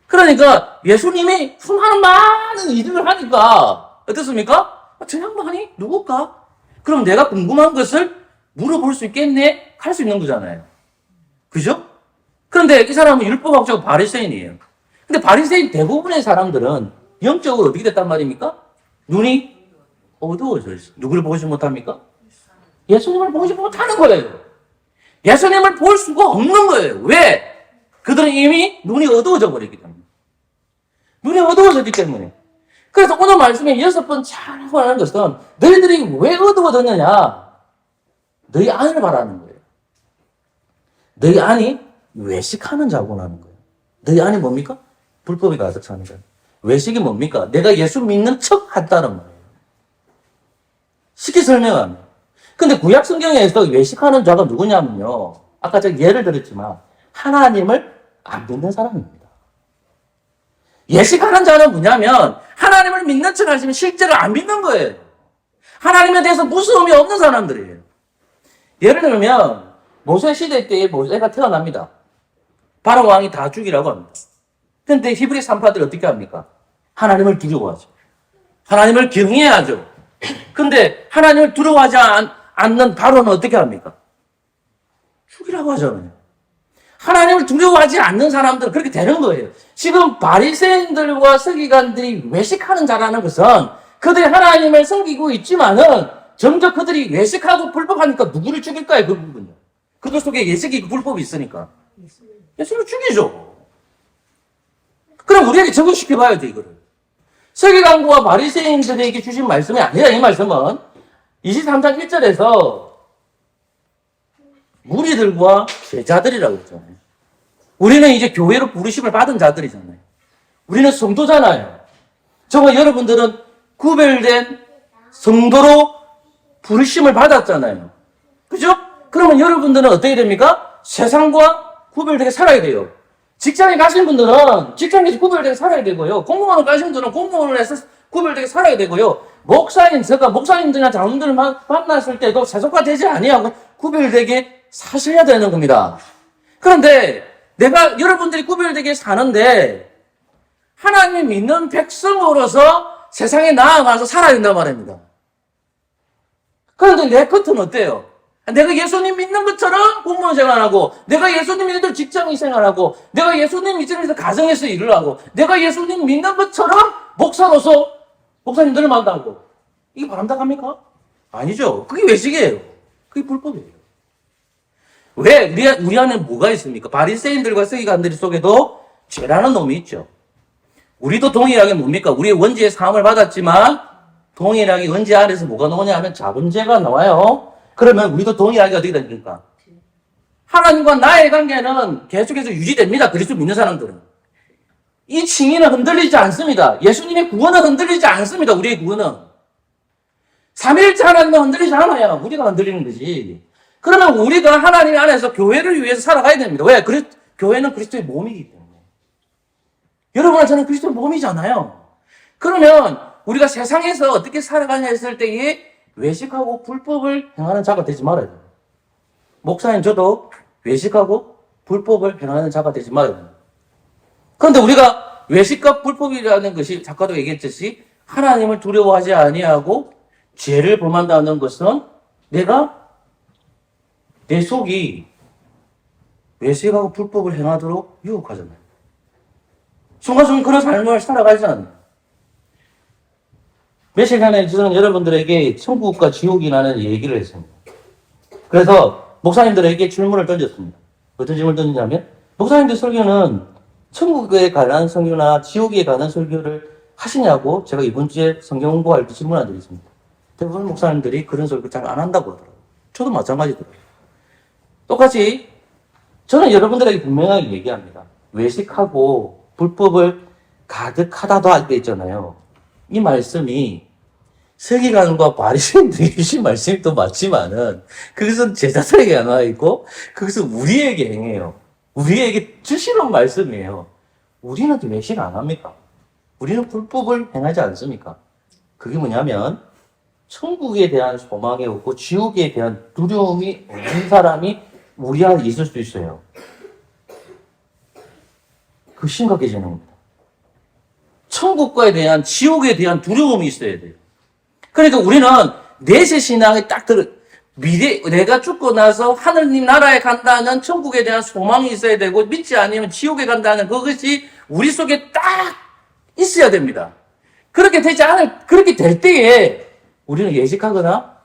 그러니까 예수님이 수많은 많은 이적을 하니까 어떻습니까? 저 양반이 누굴까? 그럼 내가 궁금한 것을 물어볼 수 있겠네? 할 수 있는 거잖아요. 그죠? 그런데 이 사람은 율법학자고 바리새인이에요. 근데 바리새인 대부분의 사람들은 영적으로 어떻게 됐단 말입니까? 눈이 어두워져 있어요. 누구를 보지 못합니까? 예수님을 보지 못하는 거예요. 예수님을 볼 수가 없는 거예요. 왜? 그들은 이미 눈이 어두워져 버렸기 때문에. 눈이 어두워졌기 때문에. 그래서 오늘 말씀에 6번 잘 하는 것은 너희들이 왜 어두워졌느냐? 너희 안을 바라는 거예요. 너희 안이 외식하는 자고나는 거예요. 너희 안이 뭡니까? 불법이 가득 차는 거예요. 외식이 뭡니까? 내가 예수 믿는 척 한다는 말이에요. 쉽게 설명하면. 근데 구약 성경에서 외식하는 자가 누구냐면요. 아까 제가 예를 들었지만 하나님을 안 믿는 사람입니다. 예식하는 자는 뭐냐면 하나님을 믿는 척 하시면 실제로 안 믿는 거예요. 하나님에 대해서 무서움이 없는 사람들이에요. 예를 들면 모세 시대 때에 모세가 태어납니다. 바로 왕이 다 죽이라고 합니다. 근데 히브리 산파들이 어떻게 합니까? 하나님을 두려워하죠. 하나님을 경외하죠. 근데 하나님을 두려워하지 않는 바로는 어떻게 합니까? 죽이라고 하잖아요. 하나님을 두려워하지 않는 사람들은 그렇게 되는 거예요. 지금 바리새인들과 서기관들이 외식하는 자라는 것은 그들이 하나님을 섬기고 있지만은 점점 그들이 외식하고 불법하니까 누구를 죽일까요? 그 부분이요. 그들 속에 예식이 불법이 있으니까. 예수를 죽이죠. 그럼 우리에게 적용시켜봐야죠, 이거를. 서기관과 바리새인들에게 주신 말씀이 아니라 이 말씀은 23장 1절에서 무리들과 제자들이라고 했잖아요. 우리는 이제 교회로 부르심을 받은 자들이잖아요. 우리는 성도잖아요. 저와 여러분들은 구별된 성도로 부르심을 받았잖아요. 그죠? 그러면 여러분들은 어떻게 됩니까? 세상과 구별되게 살아야 돼요. 직장에 가신 분들은 직장에서 구별되게 살아야 되고요. 공무원을 가신 분들은 공무원에서 구별되게 살아야 되고요. 제가 목사님들이나 장로들을 만났을 때도 세속화되지 아니하고 구별되게 사셔야 되는 겁니다. 그런데 내가 여러분들이 구별되게 사는데 하나님 믿는 백성으로서 세상에 나아가서 살아야 된단 말입니다. 그런데 내 끝은 어때요? 내가 예수님 믿는 것처럼 공무원 생활하고, 내가 예수님 믿는 대로 직장인 생활하고, 내가 예수님 믿는 대로 가정에서 일을 하고, 내가 예수님 믿는 것처럼 목사로서 목사님들을 만나고, 이게 바람직합니까? 아니죠. 그게 외식이에요. 그게 불법이에요. 왜? 우리 안에 뭐가 있습니까? 바리새인들과 서기관들 속에도 죄라는 놈이 있죠. 우리도 동일하게 뭡니까? 우리의 원죄의 사함을 받았지만 동일하게 원죄 안에서 뭐가 나오냐 하면 자범죄가 나와요. 그러면 우리도 동일하게 어떻게 됩니까? 하나님과 나의 관계는 계속해서 유지됩니다. 그리스도 믿는 사람들은. 이 칭의는 흔들리지 않습니다. 예수님의 구원은 흔들리지 않습니다. 우리의 구원은. 삼위일체 하나님은 흔들리지 않아요. 우리가 흔들리는 거지. 그러면 우리가 하나님 안에서 교회를 위해서 살아가야 됩니다. 왜? 교회는 그리스도의 몸이기 때문에. 여러분은 저는 그리스도의 몸이잖아요. 그러면 우리가 세상에서 어떻게 살아가냐 했을 때에 외식하고 불법을 행하는 자가 되지 말아야 돼요. 목사님 저도 외식하고 불법을 행하는 자가 되지 말아야 돼요. 그런데 우리가 외식과 불법이라는 것이 작가도 얘기했듯이 하나님을 두려워하지 아니하고 죄를 범한다는 것은 내 속이 외식하고 불법을 행하도록 유혹하잖아요. 순간순간 그런 삶을 살아가지 않아요. 며칠 전에 저는 여러분들에게 천국과 지옥이라는 얘기를 했습니다. 그래서 목사님들에게 질문을 던졌습니다. 어떤 질문을 던지냐면, 목사님들 설교는 천국에 관한 설교나 지옥에 관한 설교를 하시냐고 제가 이번 주에 성경 공부할 때 질문 안 드렸습니다. 대부분 목사님들이 그런 설교 잘 안 한다고 하더라고요. 저도 마찬가지더라고요. 똑같이 저는 여러분들에게 분명하게 얘기합니다. 외식하고 불법을 가득하다도 할 때 있잖아요. 이 말씀이 세계관과 바리새인들이 주신 말씀이 또 맞지만은 그것은 제자들에게 나와 있고 그것은 우리에게 행해요. 우리에게 주시는 말씀이에요. 우리는 외식 안 합니까? 우리는 불법을 행하지 않습니까? 그게 뭐냐면 천국에 대한 소망이 없고 지옥에 대한 두려움이 없는 사람이 우리 안에 있을 수 있어요. 그 심각해지는 겁니다. 천국과에 대한 지옥에 대한 두려움이 있어야 돼요. 그러니까 우리는 내세 신앙에 딱 내가 죽고 나서 하느님 나라에 간다는 천국에 대한 소망이 있어야 되고 믿지 않으면 지옥에 간다는 그것이 우리 속에 딱 있어야 됩니다. 그렇게 될 때에 우리는 예식하거나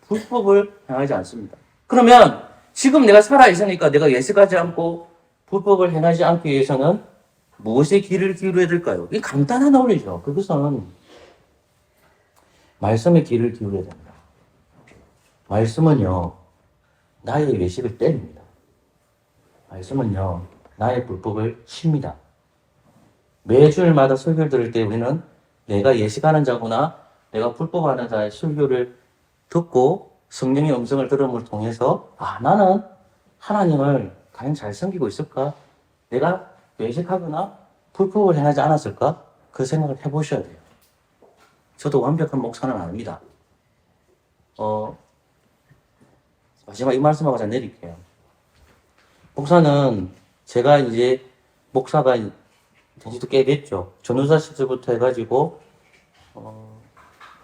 불법을 행하지 않습니다. 그러면 지금 내가 살아있으니까 내가 예식하지 않고 불법을 행하지 않기 위해서는 무엇에 귀를 기울여야 될까요? 이게 간단한 원리죠. 그것은 말씀에 귀를 기울여야 됩니다. 말씀은요, 나의 외식을 때립니다. 말씀은요, 나의 불법을 칩니다. 매주일마다 설교를 들을 때 우리는 내가 예식하는 자구나 내가 불법하는 자의 설교를 듣고 성령의 음성을 들음을 통해서 나는 하나님을 과연 잘 섬기고 있을까? 내가 외식하거나 불법을 행하지 않았을까? 그 생각을 해보셔야 돼요. 저도 완벽한 목사는 아닙니다. 마지막 이 말씀하고 잘 내릴게요. 목사는 제가 이제 목사가 된 지도 꽤 됐죠. 전우사 시절부터 해가지고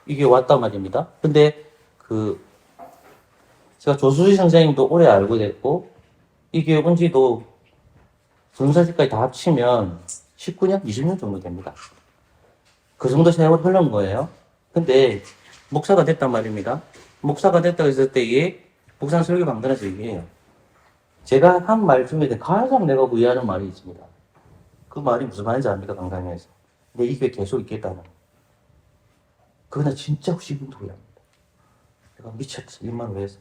이게 왔단 말입니다. 근데 제가 조수지 선생님도 오래 알고 됐고 이 교육 온 지도 전우사시까지 다 합치면 19년, 20년 정도 됩니다. 그 정도 세월 흐른 거예요. 근데 목사가 됐단 말입니다. 목사가 됐다고 했을 때에 목사는 설교 강단에서 얘기해요. 제가 한 말 중에 가장 내가 후회하는 말이 있습니다. 그 말이 무슨 말인지 압니까? 강단에서. 근데 이 교회 계속 있겠다는. 그거 나 진짜 지금도 후회합니다. 내가 미쳤어. 이 말 왜 했어?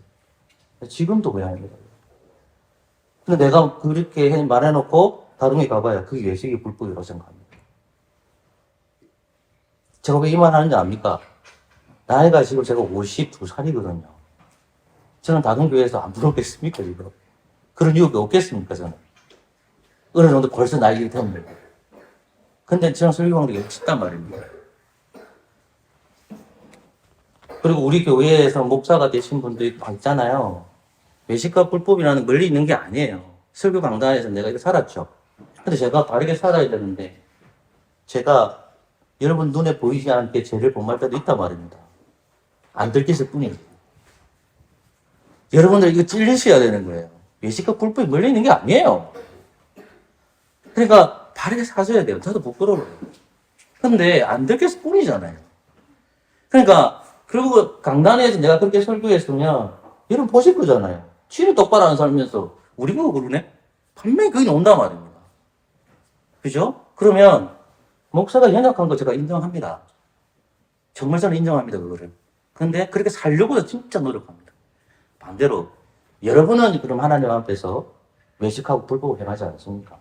지금도 후회합니다. 근데 내가 그렇게 말해놓고 다른 데 가봐야 그게 외식이 불법이라고 생각합니다. 제가 왜 이 말 하는지 압니까? 나이가 지금 제가 52살이거든요. 저는 다른 교회에서 안 부르겠습니까, 이거? 그런 이유가 없겠습니까, 저는? 어느 정도 벌써 나이기 때문에. 근데 저는 설교광도 쉽단 말입니다. 그리고 우리 교회에서 목사가 되신 분들이 있잖아요. 외식과 불법이라는 멀리 있는 게 아니에요. 설교 강단에서 내가 이거 살았죠. 근데 제가 다르게 살아야 되는데, 제가 여러분 눈에 보이지 않게 죄를 범할 때도 있단 말입니다. 안 들켰을 뿐이에요. 여러분들 이거 찔리셔야 되는 거예요. 외식과 불법이 멀리 있는 게 아니에요. 그러니까 바르게 사셔야 돼요. 저도 부끄러워요. 근데 안 들켰을 뿐이잖아요. 그러니까 그리고 강단에서 내가 그렇게 설교했으면 여러분 보실 거잖아요. 취를 똑바로 안 살면서 우리 보고 그러네? 분명히 그게 온단 말입니다. 그죠? 그러면 목사가 연약한 거 제가 인정합니다. 정말 저는 인정합니다, 그거를. 근데 그렇게 살려고 진짜 노력합니다. 반대로 여러분은 그럼 하나님 앞에서 외식하고 불법을 행하지 않습니까?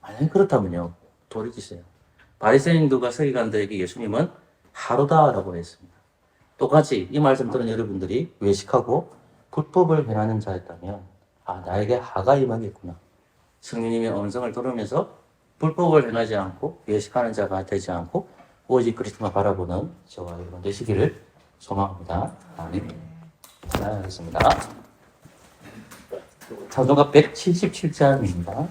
만약에 그렇다면요, 돌이키세요. 바리새인들과 서기관들에게 예수님은 하루다라고 했습니다. 똑같이 이 말씀 들은 여러분들이 외식하고 불법을 행하는 자였다면 나에게 하가 임하겠구나. 성령님의 음성을 들으면서 불법을 행하지 않고 외식하는 자가 되지 않고 오직 그리스도만 바라보는 저와 여러분 되시기를 소망합니다. 아멘. 하겠습니다. 찬송가 177장입니다.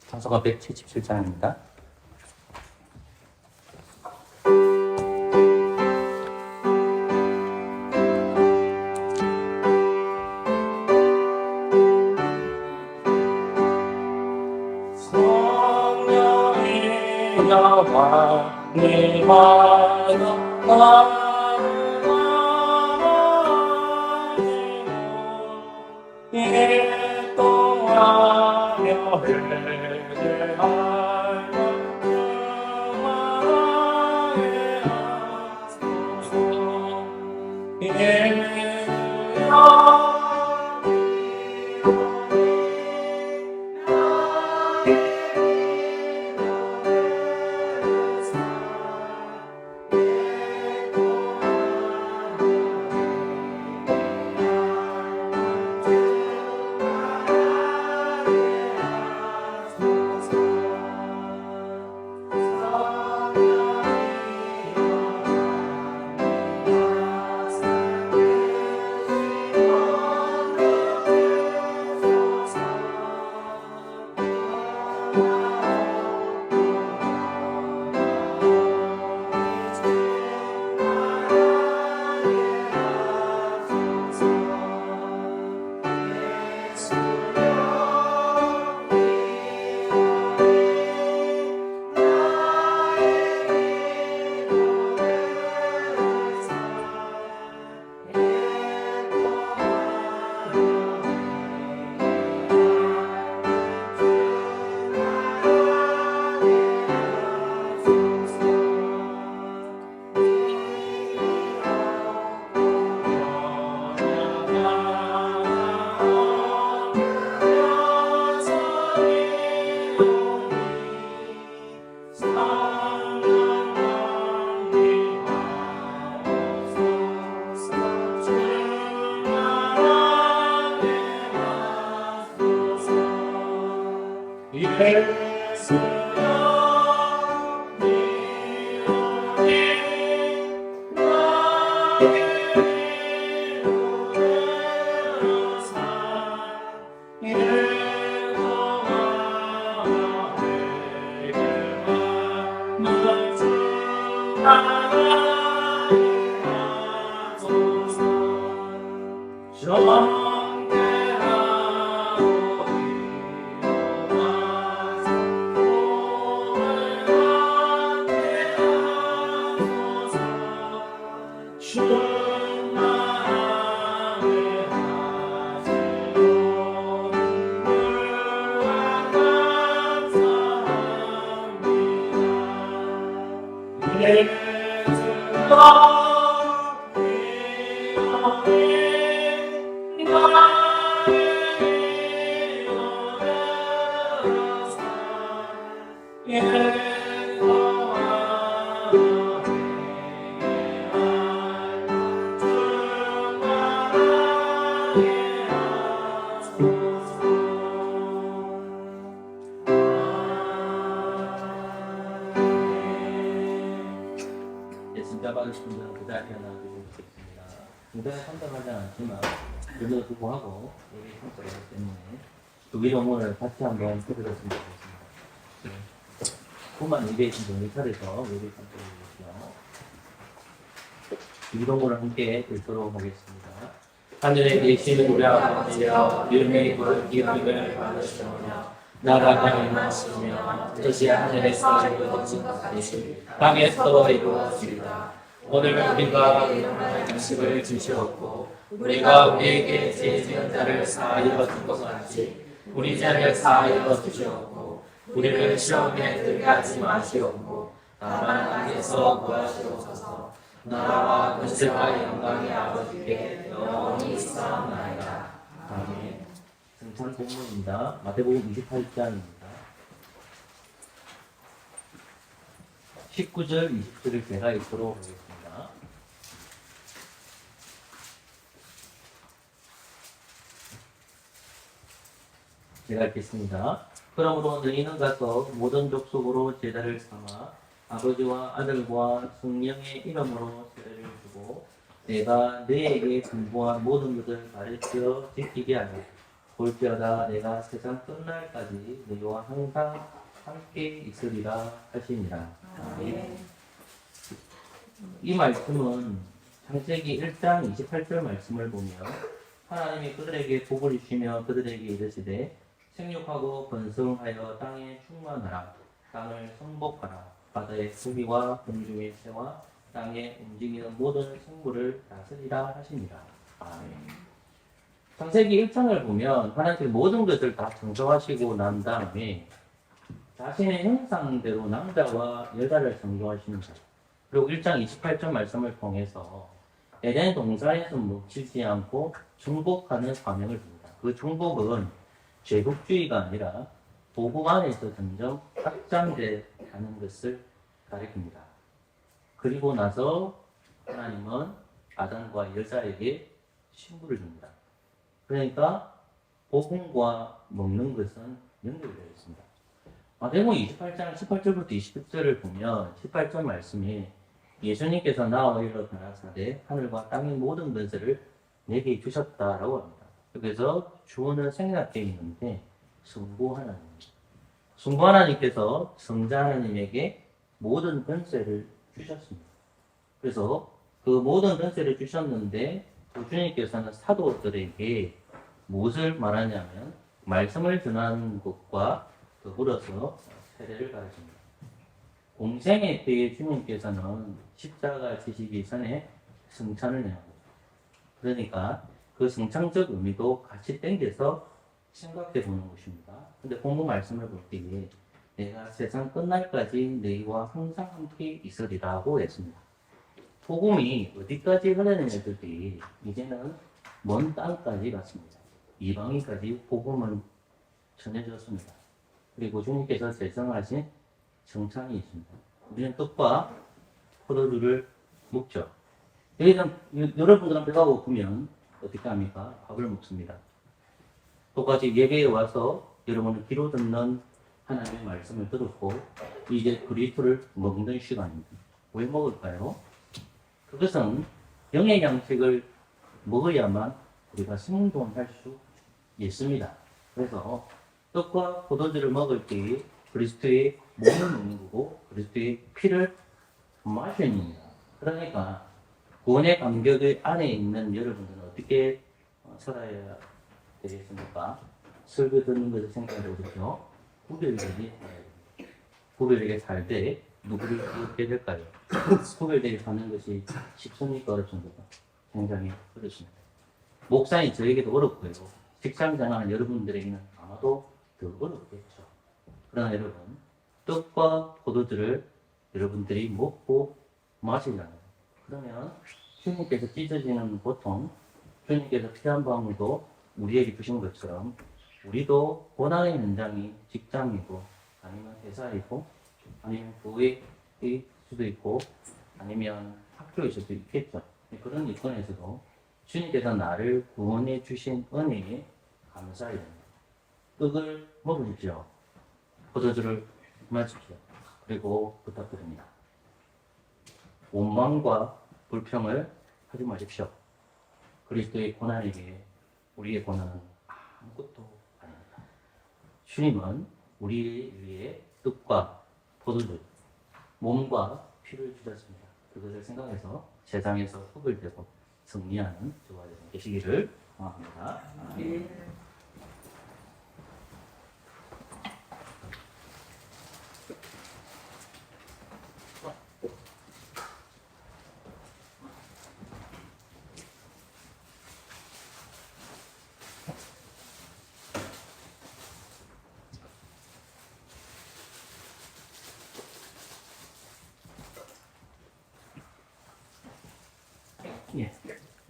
찬송가 177장입니다. 진짜 받으신 분들은 그 자리에 나와주시고 싶습니다. 무대에 참석하지 않았지만 그래도 두고하고 예배 참석하기 때문에 두기 동문을 같이 한번 해드렸으면 좋겠습니다. 그만 예배이신 분이 차례서 예배 참석해 주시죠. 두기 동문을 함께 읽도록 하겠습니다. 하늘에 계신 우리 아버지여 이름의 기름을 받으시오며 나라가 임하시며 뜻이 하늘에서 이루어진 것 같이 땅에서 이루어지리다. 오늘 우리가 일용할 양식을 주시옵고 우리가 우리에게 죄 지은 자를 사하여 준 것 같이 우리 죄를 사하여 주시옵고 우리를 시험에 들게 하지 마시옵고 다만 악에서 구하시옵소서. 나라와 권세와 영광이 아버지께 영원히 있사옵나이다. 아멘. 승천 본문입니다. 마태복음 28장입니다. 19절, 20절을 제가 읽도록 하겠습니다. 제가 읽겠습니다. 그러므로 너희는 가서 모든 족속으로 제자를 삼아 아버지와 아들과 성령의 이름으로 세례를 주고 내가 너희에게 분부한 모든 것을 가르쳐 지키게 하라. 볼지어다 내가 세상 끝날까지 너희와 항상 함께 있으리라 하시니라. 아멘. 이 말씀은 창세기 1장 28절 말씀을 보면 하나님이 그들에게 복을 주시며 그들에게 이르시되 생육하고 번성하여 땅에 충만하라. 땅을 성복하라. 바다의 고기와 공중의 새와 땅에 움직이는 모든 생물을 다스리라 하십니다. 아멘. 창세기 1장을 보면 하나님께서 모든 것을 다 창조하시고 난 다음에 자신의 형상대로 남자와 여자를 창조하십니다. 그리고 1장 28절 말씀을 통해서 에덴 동산에서 멈추지 않고 중복하는 사명을 줍니다. 그 중복은 제국주의가 아니라 복음 안에서 점점 확장돼 가는 것을 가리킵니다. 그리고 나서 하나님은 아담과 여자에게 신부를 줍니다. 그러니까 복음과 먹는 것은 연결되어 있습니다. 마태복음 28장 18절부터 20절을 보면 18절 말씀에 예수님께서 나와 일러 가라사대 하늘과 땅의 모든 것을 내게 주셨다라고 합니다. 그래서 주어는 생략되어 있는데 성부 하나님입니다. 성부 하나님께서 성자 하나님에게 모든 권세를 주셨습니다. 그래서 그 모든 권세를 주셨는데 주님께서는 사도들에게 무엇을 말하냐면 말씀을 전하는 것과 더불어서 세례를 가르칩니다. 공생에 대해 주님께서는 십자가 지시기 전에 성찬을 내요. 그러니까 그 성찬적 의미도 같이 땡겨서 생각해 보는 것입니다. 근데 본문 말씀을 볼 때에 내가 세상 끝날까지 너희와 항상 함께 있으리라고 했습니다. 복음이 어디까지 흘러내렸을지 이제는 먼 땅까지 갔습니다. 이방인까지 복음을 전해졌습니다. 그리고 주님께서 제정하신 정찬이 있습니다. 우리는 떡과 포도주를 먹죠. 여러분들은 배가 고프면 어떻게 합니까? 밥을 먹습니다. 똑같이 예배에 와서 여러분은 귀로 듣는 하나님의 말씀을 들었고 이제 그리스도를 먹는 시간입니다. 왜 먹을까요? 그것은 영의 양식을 먹어야만 우리가 생존할 수 있습니다. 그래서 떡과 포도주를 먹을 때 그리스도의 몸을 먹는 거고 그리스도의 피를 마시는 겁니다. 그러니까 구원의 감격의 안에 있는 여러분들은 어떻게 살아야 되겠습니까? 설교 듣는 것을 생각해 보십시오. 구별되게 살 때 누구를 어떻게 될까요? 구별되게 사는 것이 쉽습니까? 어렵습니까? 굉장히 어렵습니다. 목사인 저에게도 어렵고요. 직장 생활하는 여러분들에게는 아마도 더 어렵겠죠. 그러나 여러분, 떡과 포도주를 여러분들이 먹고 마시잖아요. 그러면 주님께서 찢어지는 고통, 주님께서 피 한 방울도 우리에게 주신 것처럼 우리도 고난의 현장이 직장이고 아니면 회사이고 아니면 교회일 수도 있고 아니면 학교일 수도 있겠죠. 그런 여건에서도 주님께서 나를 구원해 주신 은혜에 감사해야 됩니다. 떡을 먹으십시오. 포도주를 마십시오. 그리고 부탁드립니다. 원망과 불평을 하지 마십시오. 그리스도의 고난에게 우리의 고난은 아무것도 아닙니다. 주님은 우리를 위해 떡과 포도주, 몸과 피를 주셨습니다. 그것을 생각해서 세상에서 후불되고 승리하는 저와 여러분 계시기를 소망합니다. 아멘.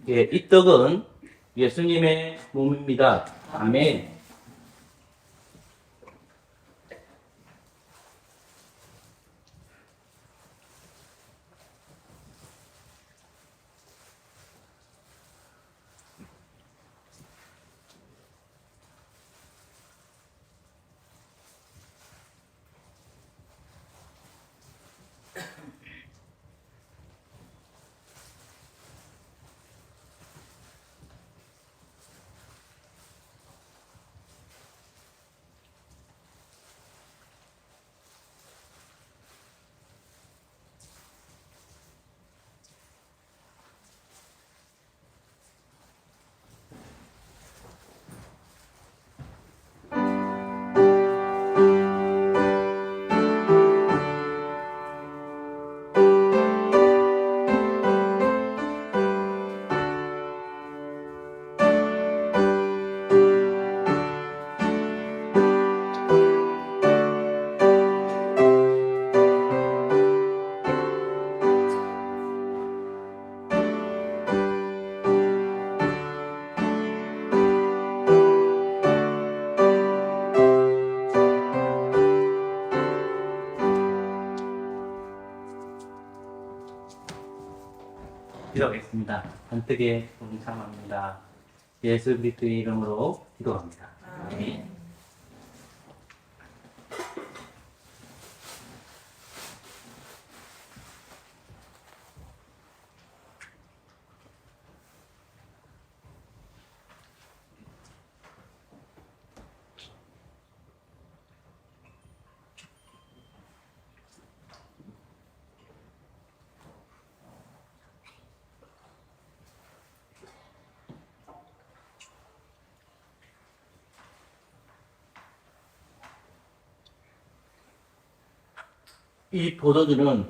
예, 이 떡은 예수님의 몸입니다. 아멘. 기도하겠습니다. 한뜨게 동참합니다. 예수 그리스도의 이름으로 기도합니다. 아멘. 이 포도주는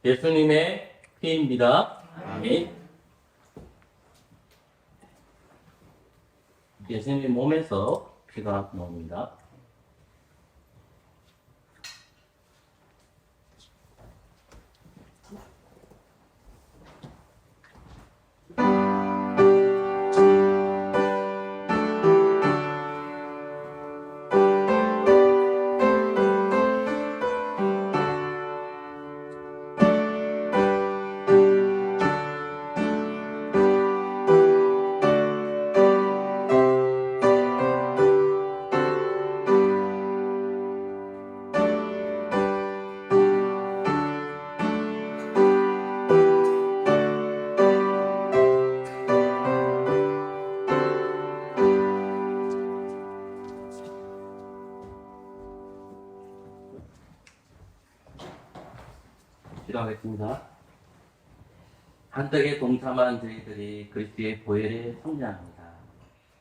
예수님의 피입니다. 아멘. 예수님 몸에서 피가 나옵니다. 기도하겠습니다. 한떡에 동참한 저희들이 그리스도의 보혈에 성장합니다.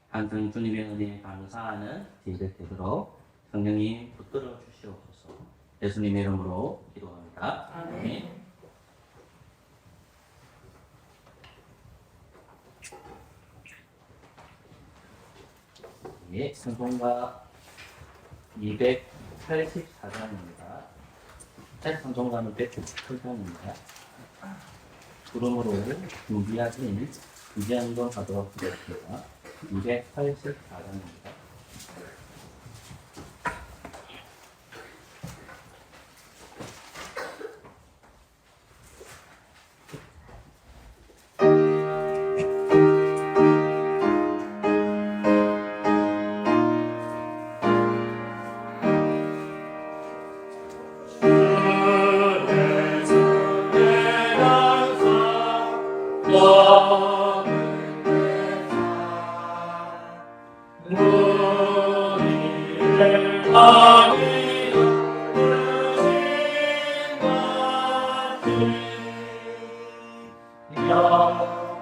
항상 주님의 은혜에 감사하는 저희들 되도록 성령님 붙들어 주시옵소서. 예수님의 이름으로 기도합니다. 아멘. 예, 성공가 284장입니다. 성공가는 198장입니다. 구름으로 준비하신 준비한번 가도록 하겠습니다. 284장입니다.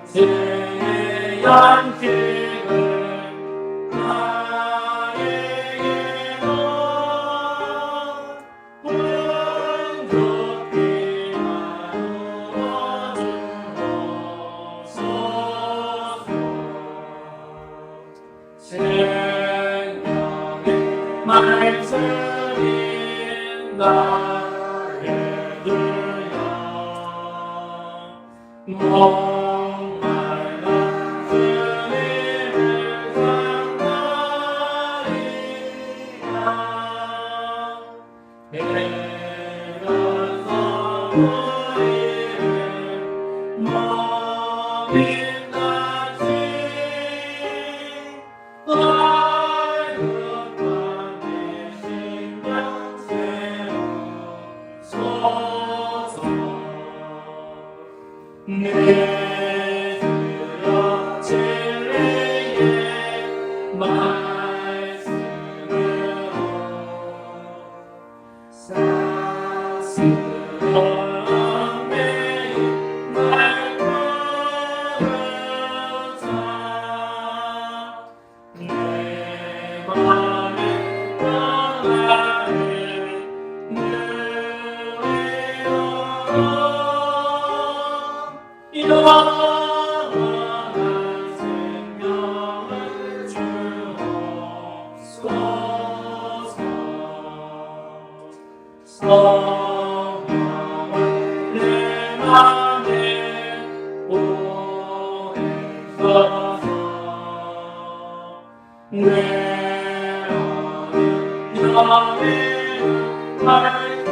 영생의 양식을 나에게로 온전히 나누어 주옵소서. 생명의 말씀이 나를 들여 목마른 주님을 상하리라. 일어서 우리를 먹인같이 얼룩한 이 신경 세우소서. 내 주여 진리의 말씀으로 싹스러운 매일 날 부르사 내 맘에 평안을 누리도록 영원한 생명을 주옵소서. 성령을 내 맘에 오해소서. 내 어린 영의 밝히시사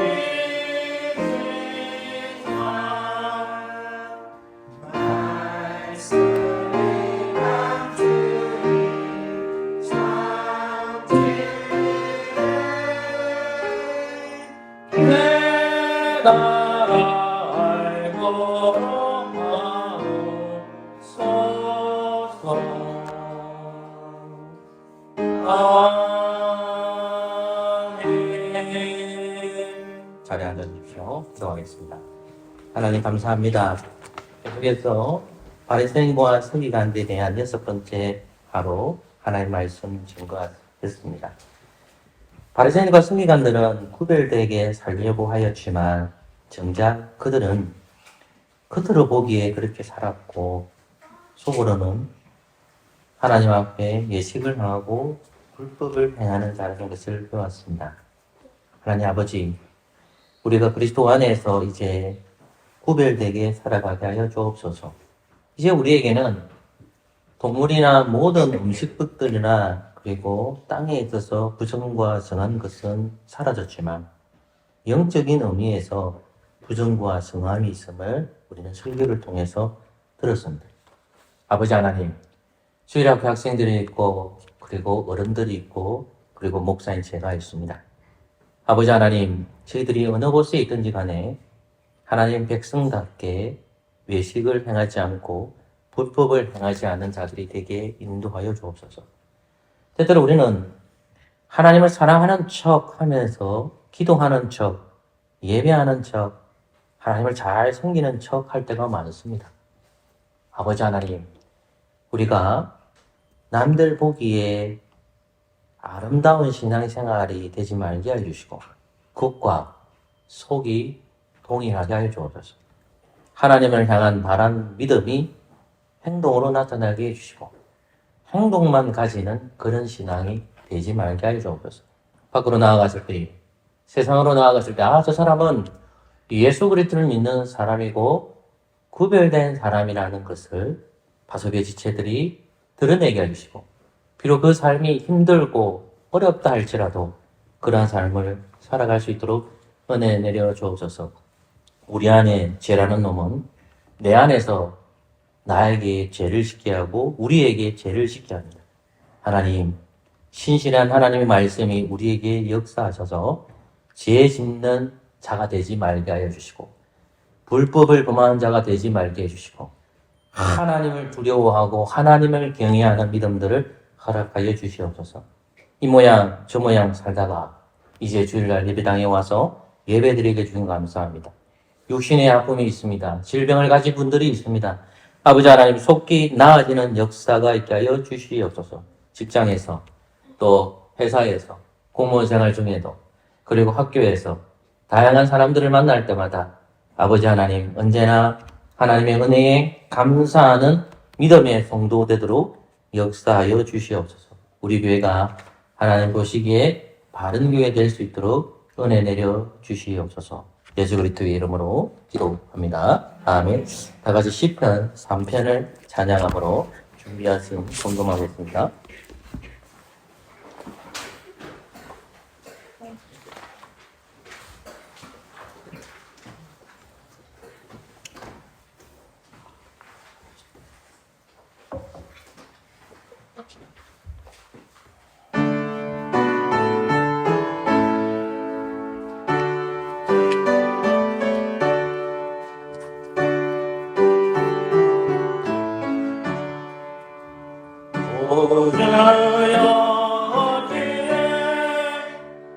아멘. 자리에 앉아주십시오. 기도하겠습니다. 하나님 감사합니다. 계속해서 바리새인과 서기관들에 대한 6번째 바로 하나님의 말씀 증거했습니다. 바리새인과 서기관들은 구별되게 살려고 하였지만 정작 그들은 겉으로 보기에 그렇게 살았고 속으로는 하나님 앞에 예식을 하고 불법을 행하는 자라는 것을 배웠습니다. 하나님 아버지, 우리가 그리스도 안에서 이제 구별되게 살아가게 하여 주옵소서. 이제 우리에게는 동물이나 모든 음식物들이나 그리고 땅에 있어서 부정과 정한 것은 사라졌지만 영적인 의미에서 부정과 정함이 있음을 우리는 설교를 통해서 들었습니다. 아버지 하나님, 주일학교 학생들이 있고 그리고 어른들이 있고 그리고 목사인 제가 있습니다. 아버지 하나님, 저희들이 어느 곳에 있든지 간에 하나님 백성답게 외식을 행하지 않고 불법을 행하지 않는 자들이 되게 인도하여 주옵소서. 때때로 우리는 하나님을 사랑하는 척 하면서 기도하는 척, 예배하는 척, 하나님을 잘 섬기는 척 할 때가 많습니다. 아버지 하나님, 우리가 남들 보기에 아름다운 신앙생활이 되지 말게 해주시고 겉과 속이 동일하게 하여 주옵소서. 하나님을 향한 바른 믿음이 행동으로 나타나게 해주시고 행동만 가지는 그런 신앙이 되지 말게 하여 주옵소서. 밖으로 나아갔을 때, 세상으로 나아갔을 때, 저 사람은 예수 그리스도를 믿는 사람이고 구별된 사람이라는 것을 파수의 지체들이 드러내게 해주시고, 비록 그 삶이 힘들고 어렵다 할지라도 그러한 삶을 살아갈 수 있도록 은혜 내려 주옵소서. 우리 안에 죄라는 놈은 내 안에서 나에게 죄를 짓게 하고 우리에게 죄를 짓게 합니다. 하나님, 신실한 하나님의 말씀이 우리에게 역사하셔서 죄 짓는 자가 되지 말게 하여 주시고 불법을 범하는 자가 되지 말게 해주시고 하나님을 두려워하고 하나님을 경외하는 믿음들을 허락하여 주시옵소서. 이 모양 저 모양 살다가 이제 주일날 예배당에 와서 예배드리게 주신 감사합니다. 육신의 아픔이 있습니다. 질병을 가진 분들이 있습니다. 아버지 하나님, 속히 나아지는 역사가 있게 하여 주시옵소서. 직장에서 또 회사에서 공무원 생활 중에도 그리고 학교에서 다양한 사람들을 만날 때마다 아버지 하나님, 언제나 하나님의 은혜에 감사하는 믿음의 성도 되도록 역사하여 주시옵소서. 우리 교회가 하나님 보시기에 바른 교회 될 수 있도록 은혜 내려 주시옵소서. 예수 그리스도의 이름으로 기도합니다. 아멘. 다 같이 시편 3편을 찬양함으로 준비하신 공동하겠습니다.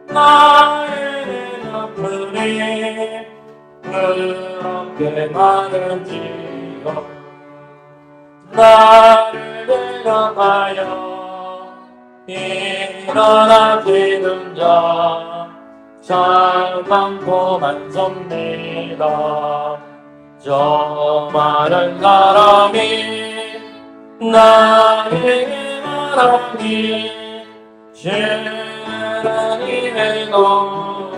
나의 아픔이 그렇게 많은지요. 나를 데려가여 일어나시는 자 참 많고 많습니다. 저 많은 사람이 나에게 말하니 시간이 해도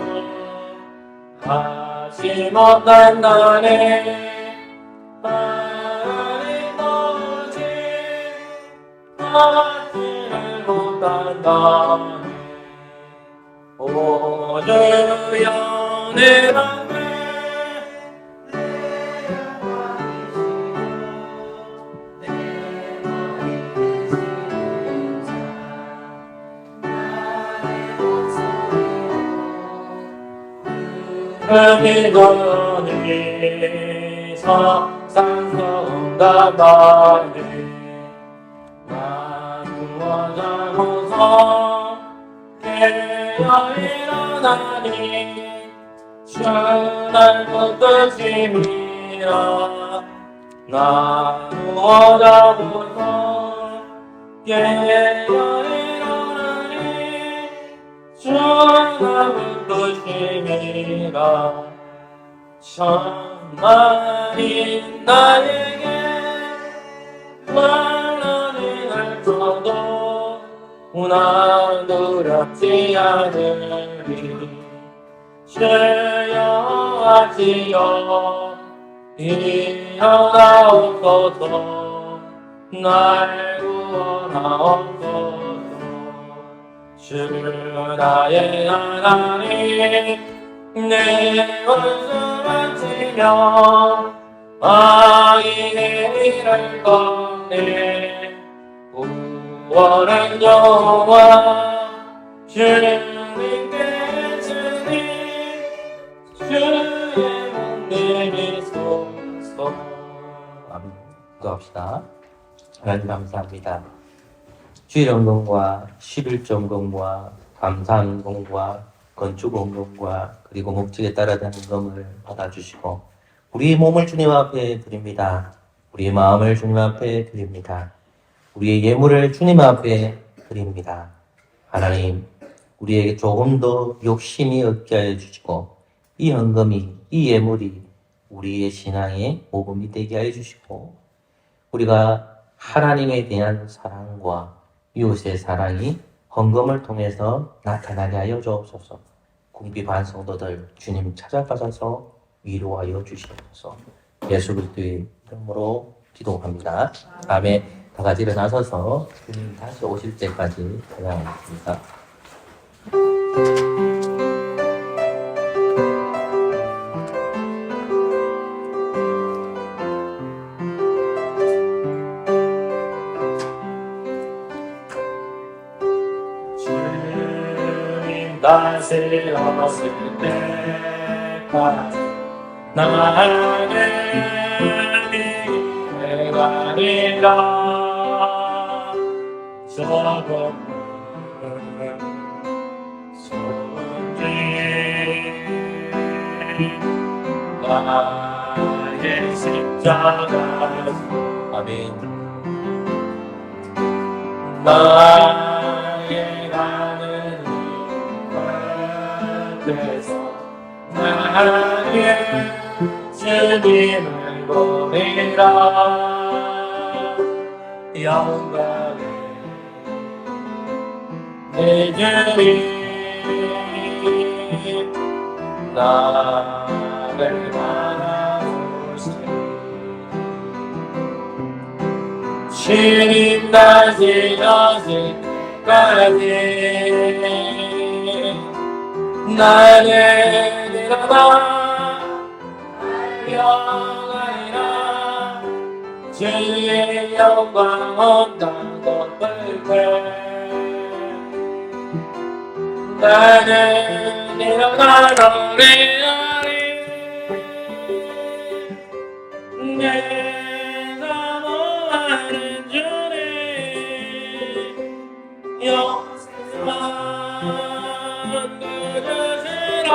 하지 못한 나네 하나님 오직 하지를 못한 나네 오 주여 내 맘에 믿어내서 상성답하네 나오자고서 깨어 일어나니 주날 붙드심이라 나누어자고서 깨어 일어나니 주날 붙드심이라 천만인 나에게 만원이 할지라도 나 두렵지 않으리 주여 하시어 일어나옵소서 날 구원하옵소서 주 나의 하나님 내 원수만 치며 악인의 일을 건네 구원한 여호와 주님께 주님 주의 목 내미소서. 아멘. 기도합시다. 하나님 감사합니다. 주일 헌금과 11조 헌금과 감사 헌금과 건축 헌금과 그리고 목적에 따라 된 헌금을 받아주시고 우리의 몸을 주님 앞에 드립니다. 우리의 마음을 주님 앞에 드립니다. 우리의 예물을 주님 앞에 드립니다. 하나님, 우리에게 조금 더 욕심이 없게 하여 주시고 이 헌금이, 이 예물이 우리의 신앙의 모범이 되게 하여 주시고 우리가 하나님에 대한 사랑과 이웃의 사랑이 헌금을 통해서 나타나게 하여 주옵소서. 궁핍한 성도들 주님 찾아가셔서 위로하여 주시옵소서. 예수 그리스도의 이름으로 기도합니다. 다음에 다 같이 일어나서서 주님 다시 오실 때까지 찬양하겠습니다. 주님 다시 오실 때까지 나는 가리라 조금 손질 나의 십자가 아멘 나의 가는 앞에서 나의 주님을 보내라 영광의 내 주님 나를 바라보시니 주님 다시 오실 때까지 나는 일어나 영광이라 주의 영광 온 땅도 펼쳐 나는 일어나 노래하리 내가 모하는 주님 영생만 그주시라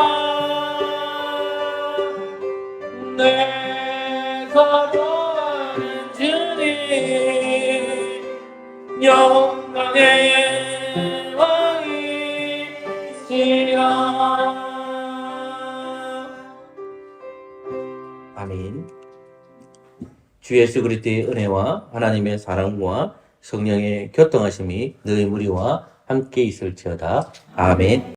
내가 모하는 주님 영광의 왕이시라. 아멘. 주 예수 그리스도의 은혜와 하나님의 사랑과 성령의 교통하심이 너희 무리와 함께 있을지어다. 아멘.